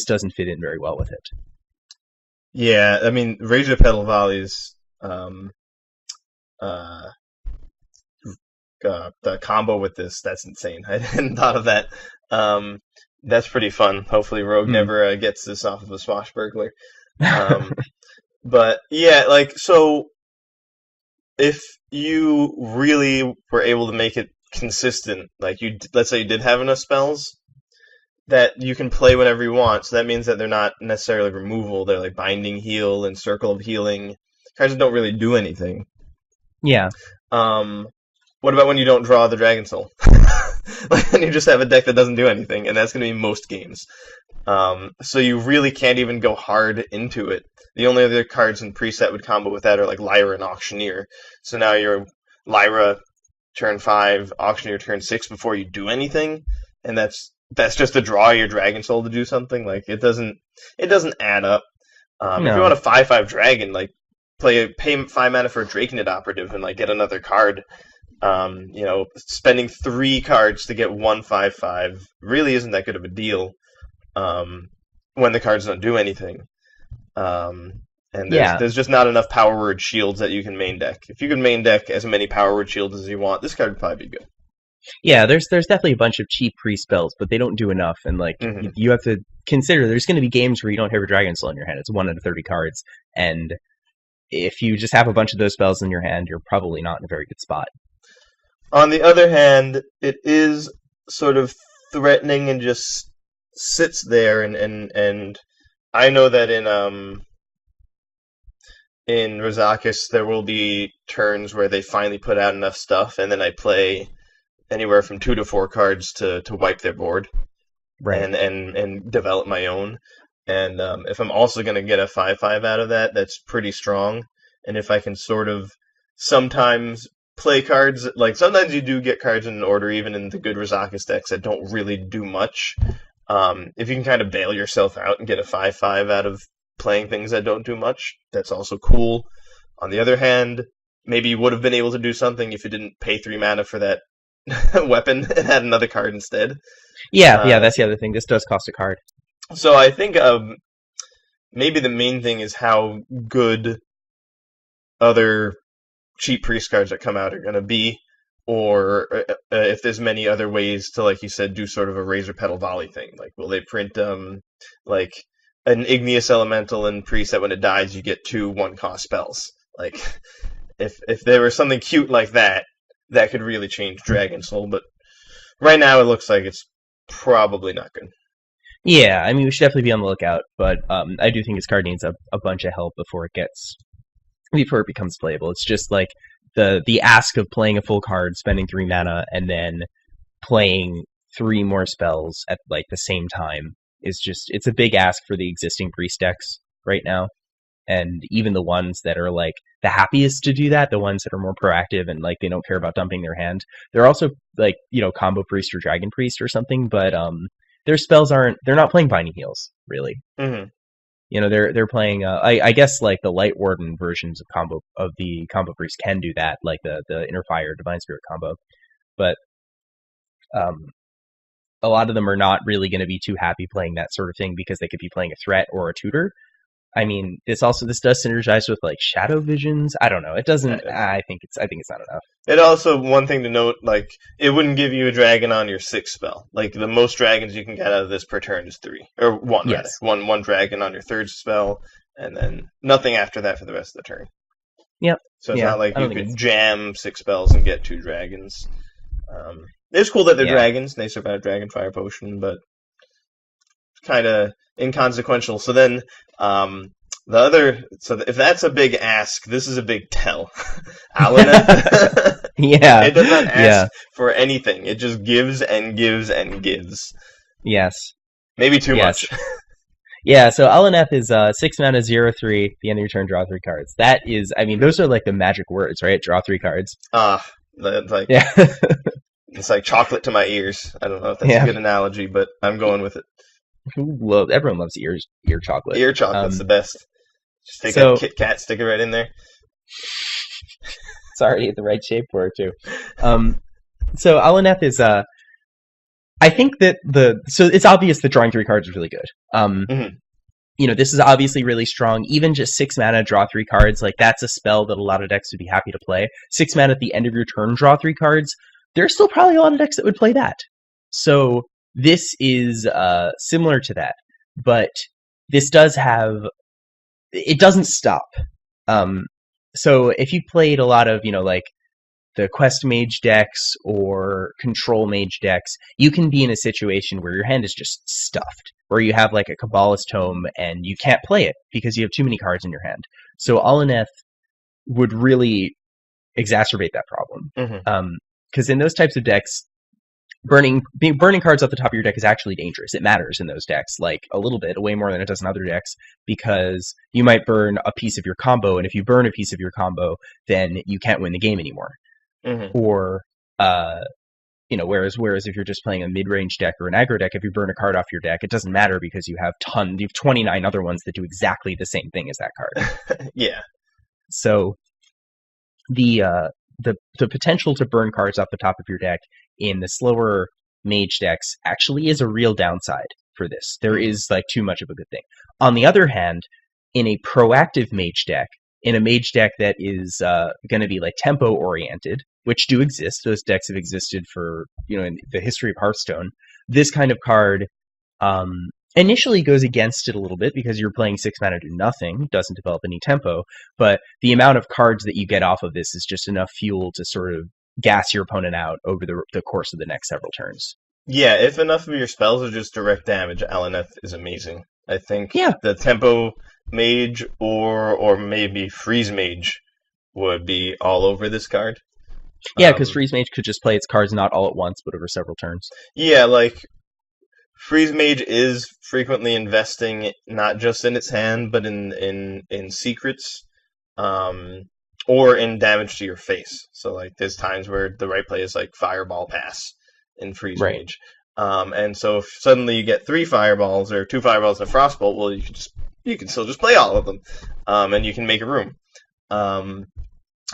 doesn't fit in very well with it. Yeah, I mean, Razor Petal Volleys, the combo with this, that's insane. I hadn't thought of that. That's pretty fun. Hopefully Rogue never gets this off of a Swashbuckler. But yeah, like, so if you really were able to make it consistent, like let's say you did have enough spells that you can play whenever you want, so that means that they're not necessarily removal, they're like Binding Heal and Circle of Healing. Cards that don't really do anything. Yeah. What about when you don't draw the Dragon Soul? Like, when you just have a deck that doesn't do anything, and that's going to be most games. So you really can't even go hard into it. The only other cards in preset would combo with that are like Lyra and Auctioneer. So now you're Lyra turn 5, Auctioneer turn 6 before you do anything, and that's just to draw your Dragon Soul to do something. Like, it doesn't add up. If you want a 5/5 dragon, like, pay 5 mana for a Drakenid Operative and like get another card. Spending 3 cards to get 1 5/5 really isn't that good of a deal when the cards don't do anything. And there's just not enough power word shields that you can main deck. If you can main deck as many power word shields as you want, this card would probably be good. Yeah, there's definitely a bunch of cheap pre-spells, but they don't do enough. And like you have to consider there's going to be games where you don't have a Dragon Soul in your hand. It's 1 out of 30 cards. And if you just have a bunch of those spells in your hand, you're probably not in a very good spot. On the other hand, it is sort of threatening and just sits there, and I know that in Razakis, there will be turns where they finally put out enough stuff, and then I play anywhere from 2 to 4 cards to wipe their board Right. and develop my own. And if I'm also going to get a 5/5 out of that, that's pretty strong. And if I can sort of sometimes play cards, like sometimes you do get cards in an order, even in the good Razakis decks, that don't really do much. If you can kind of bail yourself out and get a 5/5 out of playing things that don't do much, that's also cool. On the other hand, maybe you would have been able to do something if you didn't pay 3 mana for that weapon and had another card instead. Yeah, that's the other thing. This does cost a card. So I think maybe the main thing is how good other cheap priest cards that come out are going to be, or if there's many other ways to, like you said, do sort of a razor pedal volley thing. Like, will they print like an igneous elemental and priest that when it dies you get 2 1-cost spells? Like, if there was something cute like that, that could really change Dragon Soul. But right now it looks like it's probably not good. Yeah, I mean, we should definitely be on the lookout, but I do think this card needs a bunch of help before it becomes playable. It's just like the ask of playing a full card, spending 3 mana, and then playing 3 more spells at like the same time is it's a big ask for the existing priest decks right now. And even the ones that are like the happiest to do that, the ones that are more proactive and like they don't care about dumping their hand, they're also like, combo priest or dragon priest or something, but their spells they're not playing Binding Heals, really. Mm-hmm. They're playing I guess like the Light Warden versions of the combo priest can do that, like the Inner Fire Divine Spirit combo, but a lot of them are not really going to be too happy playing that sort of thing because they could be playing a threat or a tutor. I mean, this does synergize with like Shadow Visions. I don't know. It doesn't. I think it's not enough. It also, one thing to note, like, it wouldn't give you a dragon on your 6th spell. Like, the most dragons you can get out of this per turn is 3, or 1. Yes. Rather. One dragon on your 3rd spell, and then nothing after that for the rest of the turn. Yep. So it's not like you could jam 6 spells and get 2 dragons. It's cool that they're dragons and they survive Dragon Fire Potion, but kind of inconsequential. So then, if that's a big ask, this is a big tell. Alaneth, yeah, it does not ask for anything. It just gives and gives and gives. Yes, maybe too much. Yeah, so Alaneth is 6 mana, 0/3. At the end of your turn, draw 3 cards. That is, I mean, those are like the magic words, right? Draw 3 cards. Yeah. It's like chocolate to my ears. I don't know if that's a good analogy, but I'm going with it. Everyone loves ear chocolate. Ear chocolate's the best. Just take a Kit Kat, stick it right in there. Sorry, the right shape for it too. So Alaneth is I think that so it's obvious that drawing 3 cards is really good. Mm-hmm. This is obviously really strong. Even just 6 mana, draw 3 cards, like that's a spell that a lot of decks would be happy to play. 6 mana at the end of your turn, draw 3 cards. There's still probably a lot of decks that would play that. So this is similar to that, but this does it doesn't stop. So if you played a lot of, like the Quest Mage decks or Control Mage decks, you can be in a situation where your hand is just stuffed, where you have like a Kabbalist Tome and you can't play it because you have too many cards in your hand. So Alaneth would really exacerbate that problem. Mm-hmm. Because in those types of decks, burning cards off the top of your deck is actually dangerous. It matters in those decks, like a little bit, way more than it does in other decks, because you might burn a piece of your combo, and if you burn a piece of your combo, then you can't win the game anymore. Mm-hmm. Or, whereas if you're just playing a mid-range deck or an aggro deck, if you burn a card off your deck, it doesn't matter because you have 29 other ones that do exactly the same thing as that card. Yeah. So the potential to burn cards off the top of your deck in the slower mage decks actually is a real downside for this. There is like too much of a good thing. On the other hand, in a proactive mage deck, in a mage deck that is going to be like tempo oriented, which do exist, those decks have existed for, in the history of Hearthstone, this kind of card initially goes against it a little bit because you're playing 6 mana to do nothing, doesn't develop any tempo, but the amount of cards that you get off of this is just enough fuel to sort of gas your opponent out over the course of the next several turns. Yeah, if enough of your spells are just direct damage, Alaneth is amazing. I think the tempo Mage or maybe Freeze Mage would be all over this card. Yeah, because Um, Freeze Mage could just play its cards not all at once, but over several turns. yeah, like Freeze Mage is frequently investing not just in its hand, but in secrets, um, or in damage to your face. So like there's times where the right play is like Fireball Pass in Freeze Right. Mage, and so if suddenly you get 3 fireballs or 2 fireballs and a Frostbolt, well you can still just play all of them, and you can make a room. Um,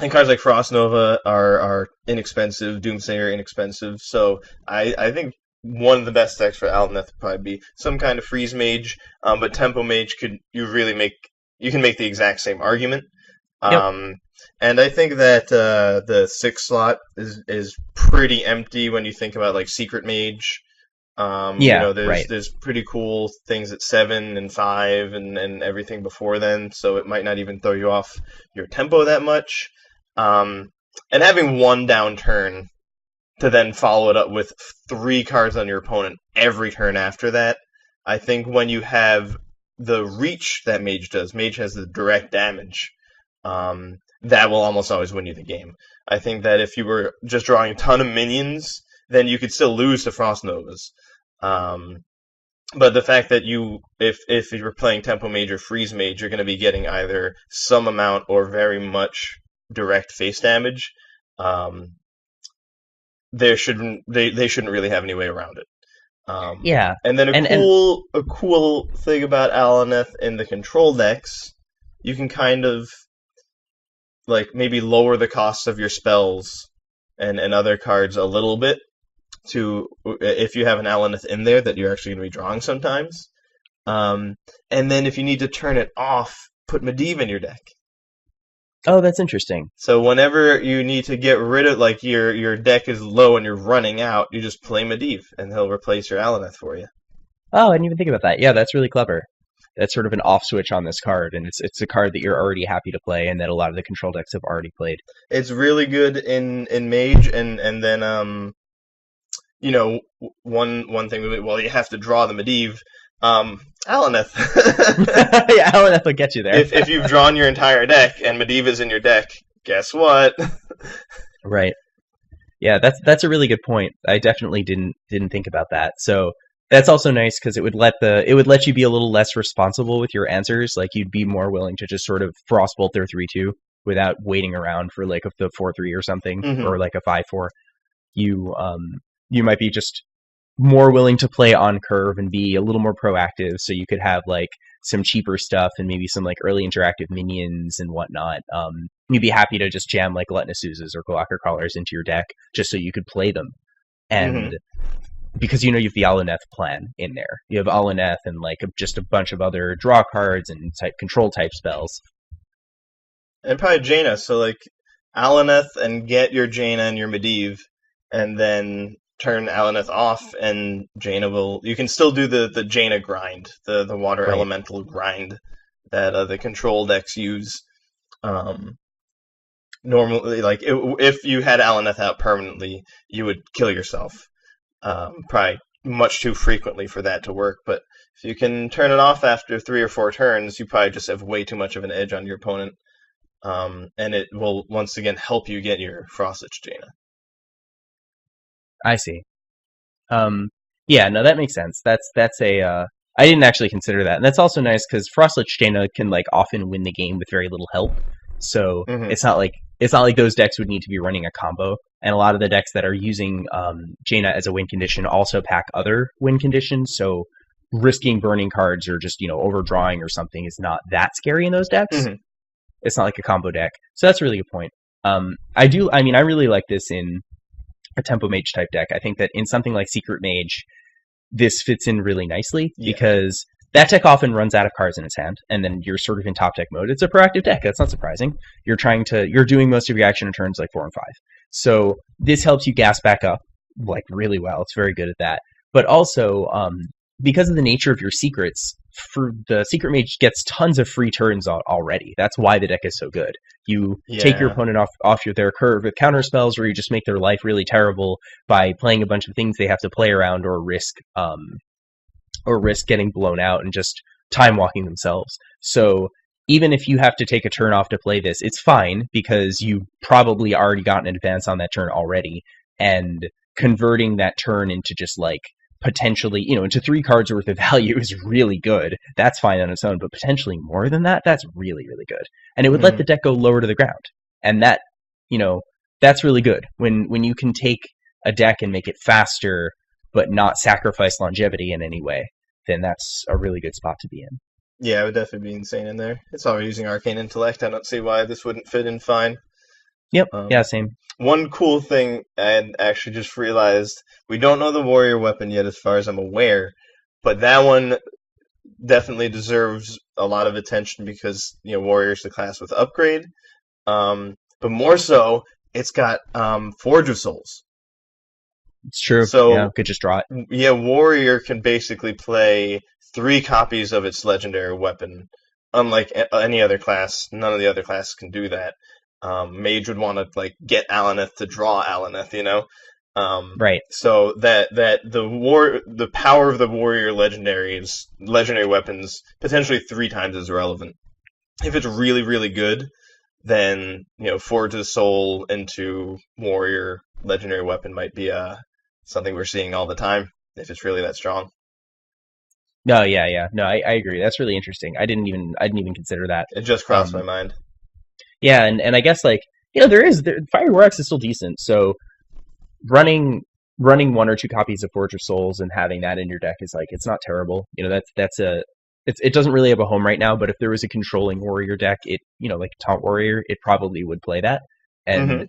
and cards like Frost Nova are inexpensive, Doomsayer inexpensive, so I think one of the best decks for Alneth would probably be some kind of Freeze Mage, but Tempo Mage you can make the exact same argument. Yep. Um, and I think that the 6 slot is pretty empty when you think about like Secret Mage. Yeah. Right. There's pretty cool things at 7 and 5 and everything before then, so it might not even throw you off your tempo that much. Um, and having one down turn to then follow it up with 3 cards on your opponent every turn after that, I think when you have the reach that Mage does, Mage has the direct damage. That will almost always win you the game. I think that if you were just drawing a ton of minions, then you could still lose to Frost Novas. Um, but the fact that if you're playing Tempo Mage or Freeze Mage, you're going to be getting either some amount or very much direct face damage. Um, they shouldn't really have any way around it. Yeah. And then And a cool thing about Alaneth in the control decks, you can kind of like maybe lower the cost of your spells and other cards a little bit to if you have an Alaneth in there that you're actually going to be drawing sometimes. And then if you need to turn it off, put Medivh in your deck. oh, that's interesting. So whenever you need to get rid of like your deck is low and you're running out, you just play Medivh and he'll replace your Alaneth for you. Oh, I didn't even think about that. Yeah, that's really clever. That's sort of an off switch on this card, and it's a card that you're already happy to play, and that a lot of the control decks have already played. It's really good in Mage and then one thing well you have to draw the Medivh. Alaneth. Yeah, Alan, that'll get you there. if you've drawn your entire deck and Medivh is in your deck, guess what? Right. Yeah, that's a really good point. I definitely didn't think about that. So that's also nice because it would let you be a little less responsible with your answers. Like you'd be more willing to just sort of frostbolt their 3/2 without waiting around for like the 4/3 or something, Mm-hmm. or like a 5/4. You might be just more willing to play on curve and be a little more proactive, so you could have like some cheaper stuff and maybe some like early interactive minions and whatnot. You'd be happy to just jam like Gluttonous Oozes or Glocker Crawlers into your deck just so you could play them. Mm-hmm. And because you have the Alaneth plan in there. You have Alaneth and like just a bunch of other draw cards and control type spells. And probably Jaina, so like Alaneth and get your Jaina and your Medivh, and then turn Alaneth off, and Jaina will. You can still do the Jaina grind, the water Right. elemental grind that the control decks use. Um, Normally, like if you had Alaneth out permanently, you would kill yourself. Probably much too frequently for that to work, but if you can turn it off after 3 or 4 turns, you probably just have way too much of an edge on your opponent. And it will once again help you get your Frostitch Jaina. I see. Yeah, no, that makes sense. That's a I didn't actually consider that, and that's also nice because Frostlich Jaina can like often win the game with very little help. So Mm-hmm. it's not like those decks would need to be running a combo. And a lot of the decks that are using Jaina as a win condition also pack other win conditions. So risking burning cards or just overdrawing or something is not that scary in those decks. Mm-hmm. It's not like a combo deck. So that's a really good point. I really like this in a Tempo Mage type deck. I think that in something like Secret Mage, this fits in really nicely Yeah. because that deck often runs out of cards in its hand, and then you're sort of in top deck mode. It's a proactive deck. That's not surprising. You're doing most of your action in turns like 4 and 5. So this helps you gas back up like really well. It's very good at that. But also, because of the nature of your secrets, for the Secret Mage gets tons of free turns already. That's why the deck is so good. You take your Yeah. opponent off their curve with counter spells, or you just make their life really terrible by playing a bunch of things they have to play around or risk getting blown out and just time walking themselves. So even if you have to take a turn off to play this, it's fine because you probably already got an advance on that turn already, and converting that turn into just like potentially, into 3 cards worth of value is really good. That's fine on its own, but potentially more than that, that's really, really good. And it would let the deck go lower to the ground. And that, that's really good. When you can take a deck and make it faster, but not sacrifice longevity in any way, then that's a really good spot to be in. Yeah, it would definitely be insane in there. It's already using Arcane Intellect. I don't see why this wouldn't fit in fine. Yep. Yeah, same. One cool thing I actually just realized, we don't know the warrior weapon yet as far as I'm aware, but that one definitely deserves a lot of attention because, warrior's the class with upgrade. But more so, it's got Forge of Souls. It's true. So, yeah, could just draw it. Yeah, warrior can basically play 3 copies of its legendary weapon. Unlike any other class, none of the other classes can do that. Mage would want to get Alaneth to draw Alaneth, Right. So that the power of the warrior legendary weapons potentially 3 times as relevant. If it's really, really good, then Forge of Soul into warrior legendary weapon might be something we're seeing all the time if it's really that strong. No, yeah. No, I agree. That's really interesting. I didn't even consider that. It just crossed my mind. Yeah, and I guess Fiery War Axe is still decent. So running 1 or 2 copies of Forge of Souls and having that in your deck is it's not terrible. It doesn't really have a home right now, but if there was a controlling warrior deck, like Taunt Warrior, it probably would play that, and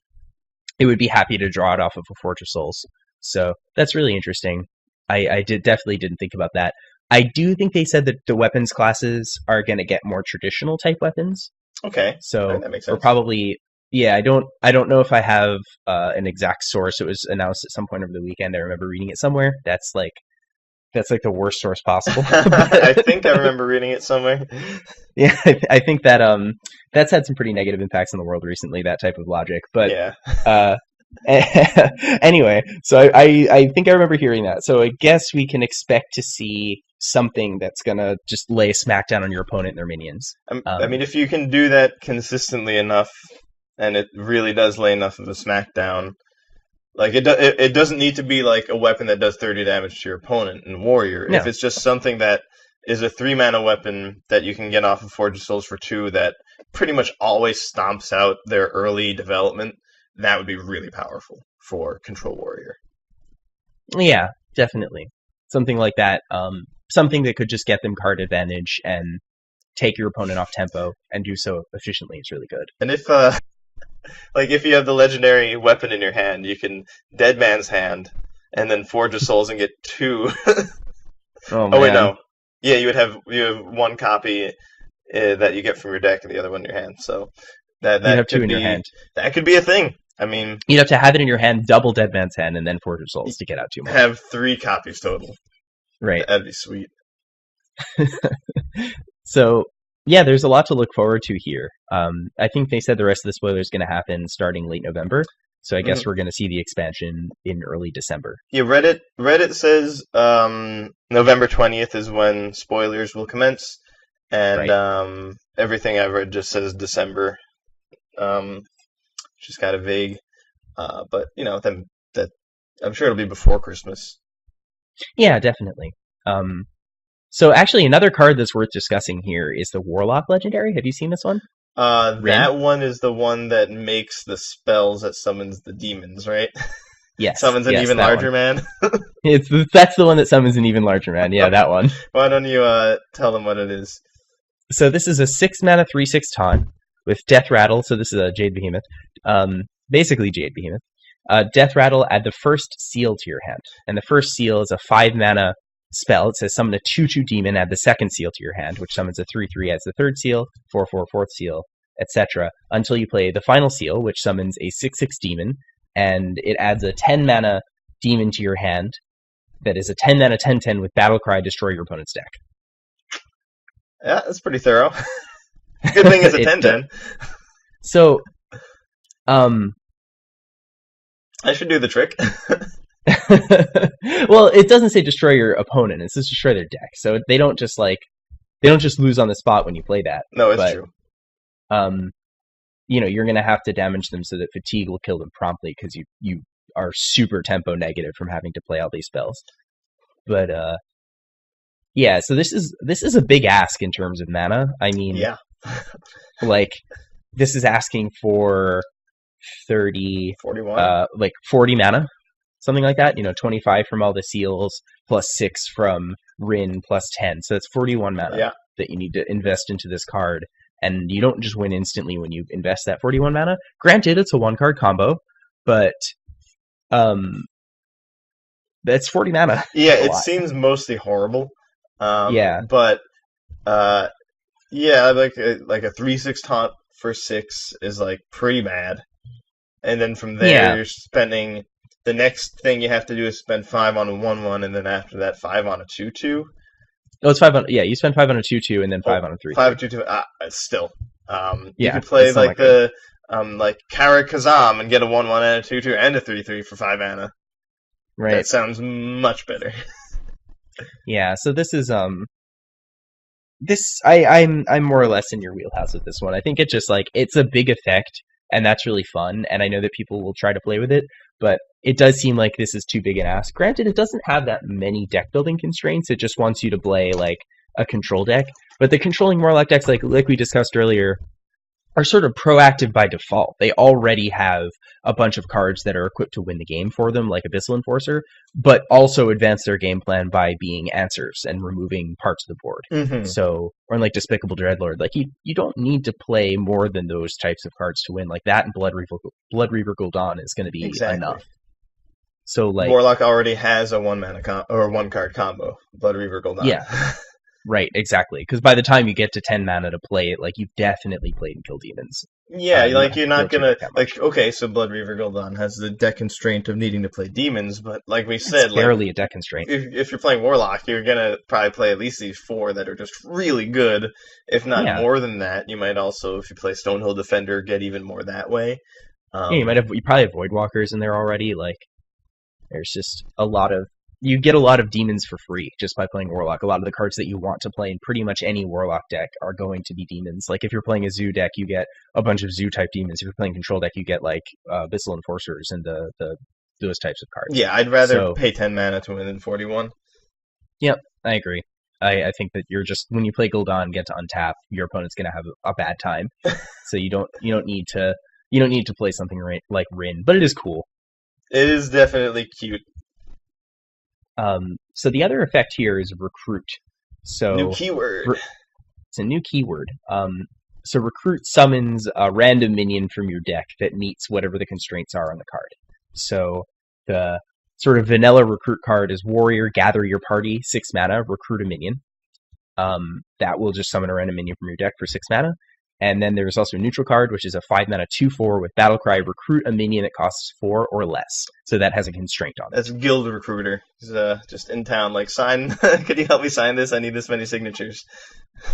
it would be happy to draw it off of a Forge of Souls. So that's really interesting. I definitely didn't think about that. I do think they said that the weapons classes are going to get more traditional type weapons. Okay, so that makes sense. We're probably, I don't know if I have an exact source. It was announced at some point over the weekend. I remember reading it somewhere. That's the worst source possible. I think I remember reading it somewhere. Yeah, I think that that's had some pretty negative impacts in the world recently. That type of logic, but yeah. Anyway, so I think I remember hearing that. So I guess we can expect to see something that's gonna just lay a smackdown on your opponent and their minions. I mean, if you can do that consistently enough, and it really does lay enough of a smackdown, it doesn't need to be like a weapon that does 30 damage to your opponent in Warrior. No. If it's just something that is a 3-mana weapon that you can get off of Forge of Souls for 2 that pretty much always stomps out their early development, that would be really powerful for Control Warrior. Yeah, definitely. Something like that. Something that could just get them card advantage and take your opponent off tempo and do so efficiently is really good. And if if you have the legendary weapon in your hand, you can Dead Man's Hand and then Forge of Souls and get 2. Oh wait, no. Yeah, you have 1 copy that you get from your deck and the other one in your hand. So that you have 2 in your hand. That could be a thing. I mean, you'd have to have it in your hand, double Dead Man's Hand, and then Forge of Souls to get out 2 more. Have 3 copies total. Right. That'd be sweet. So, yeah, there's a lot to look forward to here. I think they said the rest of the spoiler is going to happen starting late November. So I guess we're going to see the expansion in early December. Yeah, Reddit says November 20th is when spoilers will commence. And everything I've read just says December. Which is kind of vague. But, that I'm sure it'll be before Christmas. Yeah, definitely. So actually, another card that's worth discussing here is the Warlock Legendary. Have you seen this one? That one is the one that makes the spells that summons the demons, right? Yes. Summons an even larger man. That's the one that summons an even larger man. Yeah, that one. Why don't you tell them what it is? So this is a 6-mana 3/6 taunt with Death Rattle. So this is a Jade Behemoth. Basically Jade Behemoth. Death Rattle, add the first seal to your hand. And the first seal is a 5-mana spell. It says summon a 2/2 demon, add the second seal to your hand, which summons a 3/3, adds the third seal, 4/4 fourth seal, etc. Until you play the final seal, which summons a 6/6 demon, and it adds a 10-mana demon to your hand that is a 10-mana 10/10 with Battlecry, destroy your opponent's deck. Yeah, that's pretty thorough. Good thing it's a 10/10. So, I should do the trick. Well, it doesn't say destroy your opponent. It says destroy their deck. So they don't they don't just lose on the spot when you play that. No, it's But true. um, you're going to have to damage them so that fatigue will kill them promptly because you are super tempo negative from having to play all these spells. But yeah, so this is a big ask in terms of mana. I mean, Yeah. like this is asking for 30, 41. like 40 mana, something like that. 25 from all the seals plus 6 from Rin plus 10. So that's 41 mana Yeah. that you need to invest into this card. And you don't just win instantly when you invest that 41 mana. Granted, it's a 1-card combo, but that's 40 mana. Yeah, That's a it lot. seems mostly horrible. Yeah. But yeah, like a 3/6 taunt for 6 is like pretty bad. And then from there, Yeah. you're spending the next thing you have to do is spend 5 on a 1/1, and then after that 5 on a 2/2. Oh, it's 5 on. Yeah, you spend 5 on a 2/2 and then 5 on a 3/3. 5 2/2. Still, you Yeah, could play it's still like not good. like Karakazam and get a 1/1 and a 2/2 and a 3/3 for 5 mana. Right. That sounds much better. Yeah. So this is I'm more or less in your wheelhouse with this one. I think it's just like it's a big effect, and that's really fun. And I know that people will try to play with it, but it does seem like this is too big an ask. Granted, it doesn't have that many deck building constraints. It just wants you to play like a control deck. But the controlling Warlock decks, like we discussed earlier, are sort of proactive by default. They already have a bunch of cards that are equipped to win the game for them, like Abyssal Enforcer, but also advance their game plan by being answers and removing parts of the board. Mm-hmm. So, or like Despicable Dreadlord, like you don't need to play more than those types of cards to win. Like that and Blood Reaver Gul'dan is going to be enough. So like Warlock already has a 1-card combo, Blood Reaver Gul'dan. Yeah. Right, exactly. Because by the time you get to 10 mana to play it, like you've definitely played and killed demons. Yeah, like you're not gonna like okay. So Blood Reaver Gul'dan has the deck constraint of needing to play demons, but like we said, it's barely a deck constraint. If you're playing Warlock, you're gonna probably play at least these 4 that are just really good, if not more than that. You might also, if you play Stonehill Defender, get even more that way. Yeah, you probably have Voidwalkers in there already. Like there's just you get a lot of demons for free just by playing Warlock. A lot of the cards that you want to play in pretty much any Warlock deck are going to be demons. Like if you're playing a Zoo deck, you get a bunch of Zoo type demons. If you're playing Control deck, you get like Abyssal Enforcers and those types of cards. Yeah, I'd rather pay 10 mana to win than 41. Yep, I agree. I think that you're just when you play Gul'dan and get to untap, your opponent's going to have a bad time. So you don't need to play something like Rin, but it is cool. It is definitely cute. So the other effect here is recruit. So new keyword. It's a new keyword. So recruit summons a random minion from your deck that meets whatever the constraints are on the card. So the sort of vanilla recruit card is Warrior, gather your party, 6 mana, recruit a minion. That will just summon a random minion from your deck for 6 mana. And then there's also a neutral card, which is a 5 mana 2/4 with Battlecry. Recruit a minion that costs 4 or less. So that has a constraint on it. That's Guild Recruiter. He's just in town, like, sign. Could you help me sign this? I need this many signatures.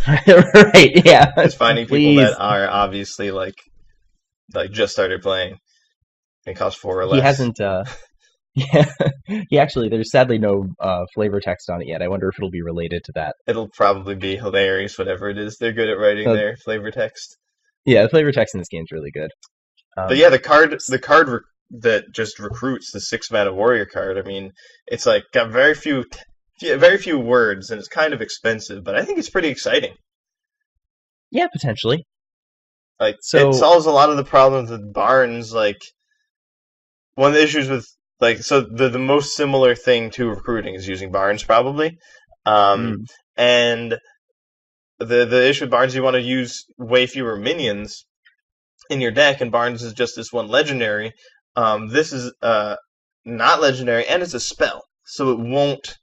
Right, yeah. Just finding people that are obviously like just started playing. It costs 4 or less. He hasn't. Yeah, he actually. There's sadly no flavor text on it yet. I wonder if it'll be related to that. It'll probably be hilarious, whatever it is. They're good at writing their flavor text. Yeah, the flavor text in this game is really good. But yeah, the card that just recruits the 6 mana warrior card. I mean, it's like got very few words, and it's kind of expensive, but I think it's pretty exciting. Yeah, potentially. Like it solves a lot of the problems with Barnes. Like one of the issues with the most similar thing to recruiting is using Barnes probably, and the issue with Barnes, you want to use way fewer minions in your deck, and Barnes is just this one legendary. This is not legendary, and it's a spell, so it won't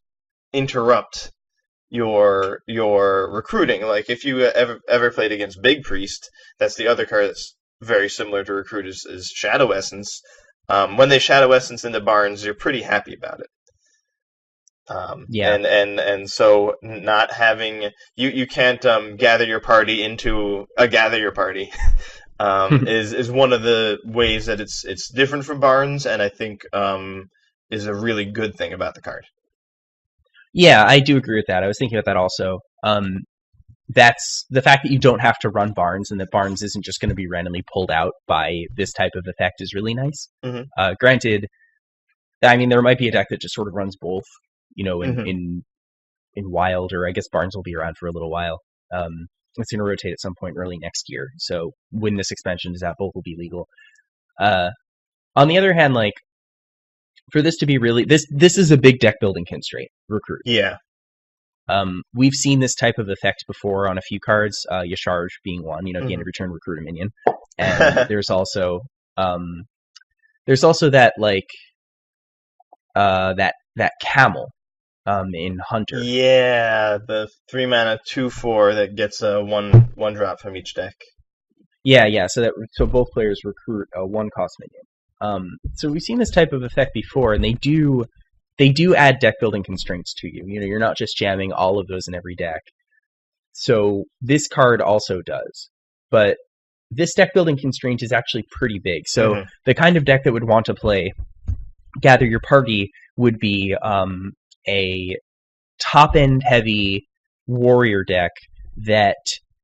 interrupt your recruiting. Like if you ever played against Big Priest, that's the other card that's very similar to Recruit is Shadow Essence. When they Shadow Essence into Barnes, you're pretty happy about it. Yeah, and so not having you can't gather your party into a gather your party is one of the ways that it's different from Barnes, and I think is a really good thing about the card. Yeah, I do agree with that. I was thinking about that also. that's the fact that you don't have to run Barnes and that Barnes isn't just going to be randomly pulled out by this type of effect is really nice. Mm-hmm. Granted, I mean, there might be a deck that just sort of runs both, Mm-hmm. in Wild, or I guess Barnes will be around for a little while. It's going to rotate at some point early next year. So when this expansion is out, both will be legal. On the other hand, like, for this to be really, this is a big deck building constraint, Recruit. Yeah. We've seen this type of effect before on a few cards, Yasharj being one, at the end of your turn, recruit a minion. And there's also that, like, that camel, in Hunter. Yeah, the 3-mana 2/4 that gets a one drop from each deck. Yeah. So both players recruit a 1-cost minion. So we've seen this type of effect before, and they do add deck building constraints to you. You're not just jamming all of those in every deck. So this card also does, but this deck building constraint is actually pretty big. So the kind of deck that would want to play Gather Your Party would be a top-end heavy warrior deck that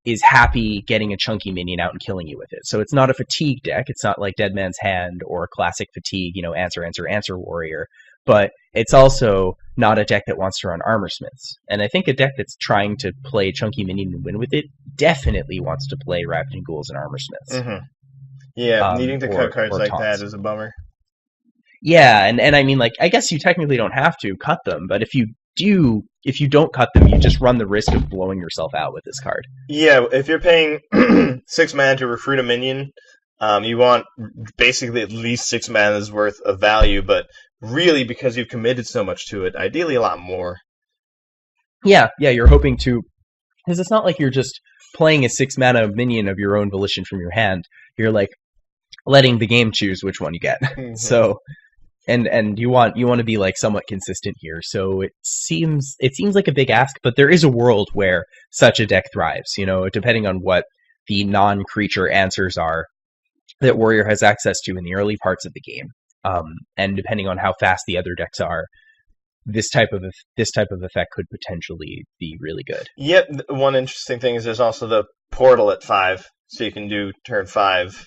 is happy getting a chunky minion out and killing you with it. So it's not a fatigue deck. It's not like Dead Man's Hand or classic fatigue, answer warrior. But it's also not a deck that wants to run Armor Smiths. And I think a deck that's trying to play chunky minion and win with it definitely wants to play Ravaging Ghouls and Armor Smiths. Mm-hmm. Yeah, needing to cut cards like that is a bummer. Yeah, and I mean, like, I guess you technically don't have to cut them, but if you don't cut them, you just run the risk of blowing yourself out with this card. Yeah, if you're paying 6 mana to recruit a minion, you want basically at least 6 mana's worth of value, but really, because you've committed so much to it, ideally a lot more. Yeah, you're hoping to, because it's not like you're just playing a 6-mana minion of your own volition from your hand. You're like letting the game choose which one you get. Mm-hmm. So, and you want to be like somewhat consistent here. So it seems like a big ask, but there is a world where such a deck thrives. Depending on what the non-creature answers are that Warrior has access to in the early parts of the game, and depending on how fast the other decks are, this type of effect could potentially be really good. Yep. One interesting thing is there's also the portal at 5, so you can do turn 5,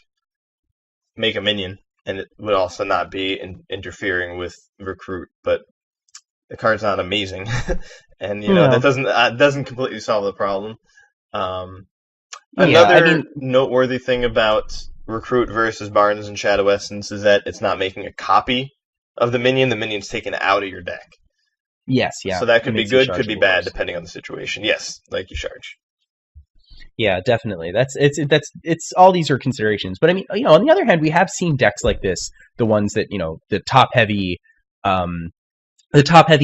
make a minion, and it would also not be interfering with recruit. But the card's not amazing, and that doesn't completely solve the problem. Another noteworthy thing about Recruit versus Barnes and Shadow Essence is that it's not making a copy of the minion. The minion's taken out of your deck. Yes, yeah. So that could be good, could be bad, depending on the situation. Yes, like Yasharj. Yeah, definitely. It's all these are considerations. But I mean, on the other hand, we have seen decks like this, the ones that, the top heavy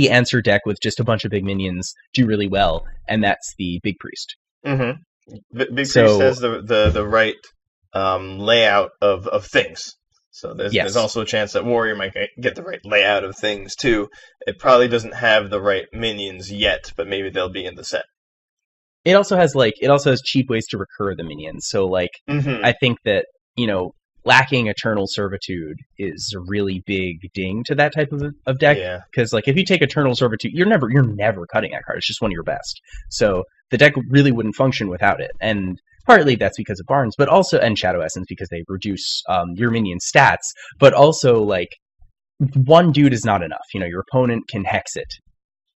answer deck with just a bunch of big minions do really well, and that's the Big Priest. Mm-hmm. Big Priest has the right layout of things. So there's also a chance that Warrior might get the right layout of things too. It probably doesn't have the right minions yet, but maybe they'll be in the set. It also has cheap ways to recur the minions. So I think that, lacking Eternal Servitude is a really big ding to that type of deck. Because if you take Eternal Servitude, you're never cutting that card. It's just one of your best. So the deck really wouldn't function without it. And partly that's because of Barnes, but also, and Shadow Essence, because they reduce your minion stats. But also, one dude is not enough. Your opponent can hex it.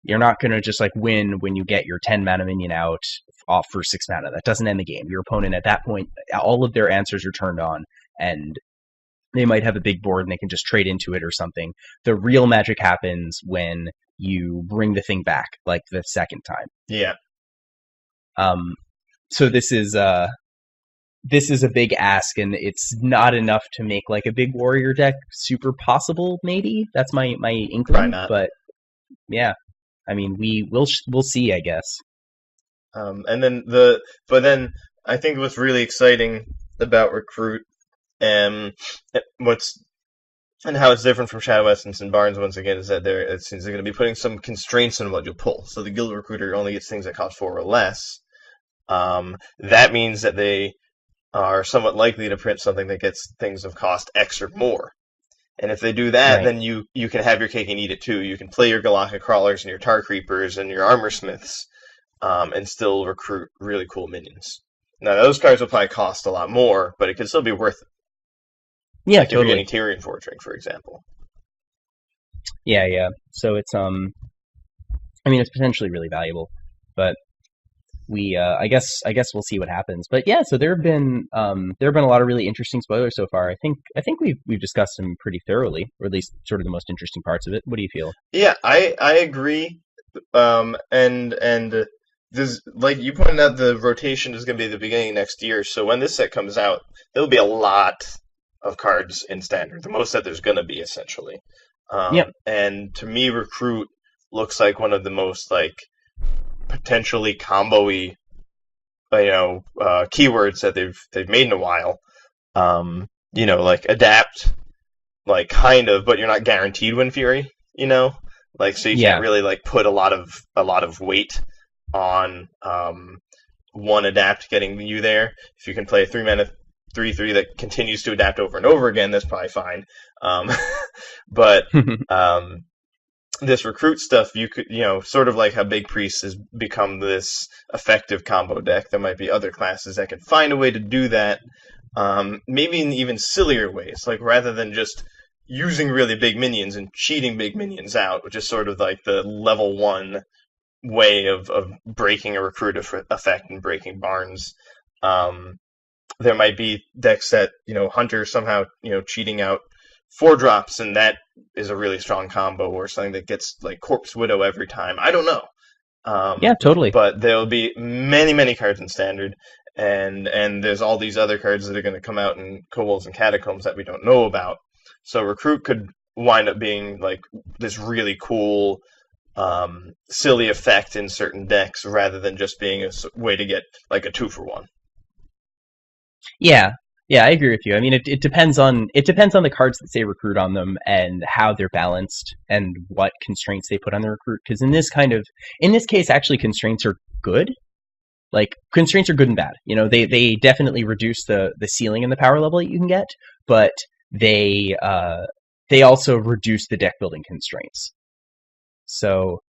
You're not going to just win when you get your 10-mana minion out off for 6 mana. That doesn't end the game. Your opponent at that point, all of their answers are turned on, and they might have a big board and they can just trade into it or something. The real magic happens when you bring the thing back, the second time. Yeah. So this is a big ask, and it's not enough to make a big warrior deck super possible. Maybe that's my inkling, but yeah, I mean we'll see, I guess. And then I think what's really exciting about Recruit, and how it's different from Shadow Essence and Barnes once again is that it seems they're going to be putting some constraints on what you'll pull. So the Guild Recruiter only gets things that cost 4 or less. That means that they are somewhat likely to print something that gets things of cost X or more. And if they do that, then you can have your cake and eat it too. You can play your Galactic Crawlers and your Tar Creepers and your Armor Smiths and still recruit really cool minions. Now, those cards will probably cost a lot more, but it could still be worth it. Yeah, Like if you're totally. getting Tyrion Fortring, for example. Yeah, yeah. So it's I mean, it's potentially really valuable, but I guess we'll see what happens. But yeah, so there have been a lot of really interesting spoilers so far. I think we've discussed them pretty thoroughly, or at least sort of the most interesting parts of it. What do you feel? Yeah, I agree. And this, like you pointed out, the rotation is going to be the beginning of next year. So when this set comes out, there'll be a lot of cards in standard. The most that there's going to be, essentially. Yeah, And to me, recruit looks like one of the most like potentially combo-y, keywords that they've made in a while. Like adapt, like kind of, but you're not guaranteed Wind Fury. Like so you can't yeah, really like put a lot of weight on one adapt getting you there. If you can play a 3 mana 3/3 that continues to adapt over and over again, that's probably fine. Um, but um, this recruit stuff, you could, sort of like how Big Priest has become this effective combo deck. There might be other classes that can find a way to do that, maybe in even sillier ways, like rather than just using really big minions and cheating big minions out, which is sort of like the level 1 way of breaking a recruit effect and breaking barns. There might be decks that, Hunter somehow, cheating out 4 drops, and that is a really strong combo, or something that gets like Corpse Widow every time. I don't know. yeah, totally. But there'll be many, many cards in Standard, and there's all these other cards that are going to come out in Kobolds and Catacombs that we don't know about. So Recruit could wind up being like this really cool, silly effect in certain decks, rather than just being a way to get like a 2-for-1. Yeah, yeah, I agree with you. I mean, it depends on the cards that say recruit on them and how they're balanced and what constraints they put on the recruit. Because in this case, actually, constraints are good. Like constraints are good and bad. They definitely reduce the ceiling and the power level that you can get, but they also reduce the deck building constraints. So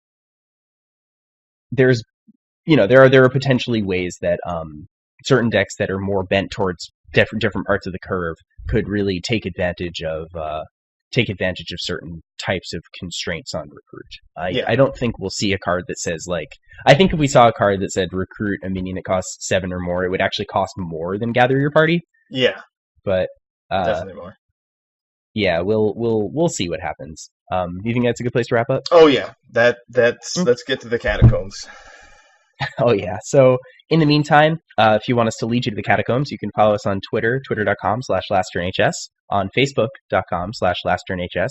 there's there are potentially ways that certain decks that are more bent towards different parts of the curve could really take advantage of certain types of constraints on recruit. Yeah, I don't think we'll see a card that says like, I think if we saw a card that said recruit a minion that costs 7 or more, it would actually cost more than gather your party. yeah, But definitely more. yeah, we'll see what happens. You think that's a good place to wrap up? Oh yeah, that's Mm. let's get to the catacombs. Oh yeah. So in the meantime, if you want us to lead you to the catacombs, you can follow us on Twitter, twitter.com/lastturnhs, on facebook.com/lastturnhs.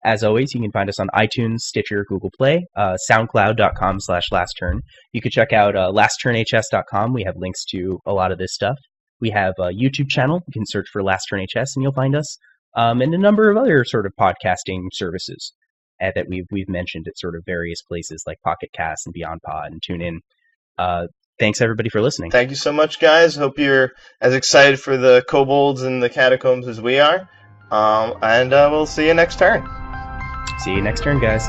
As always, you can find us on iTunes, Stitcher, Google Play, soundcloud.com/lastturn. You can check out lastturnhs.com. We have links to a lot of this stuff. We have a YouTube channel. You can search for Last Turn HS and you'll find us. And a number of other sort of podcasting services that we've mentioned at sort of various places like Pocket Cast and Beyond Pod and TuneIn. Thanks everybody for listening. Thank you so much, guys. Hope you're as excited for the kobolds and the catacombs as we are. And we'll see you next turn. See you next turn, guys.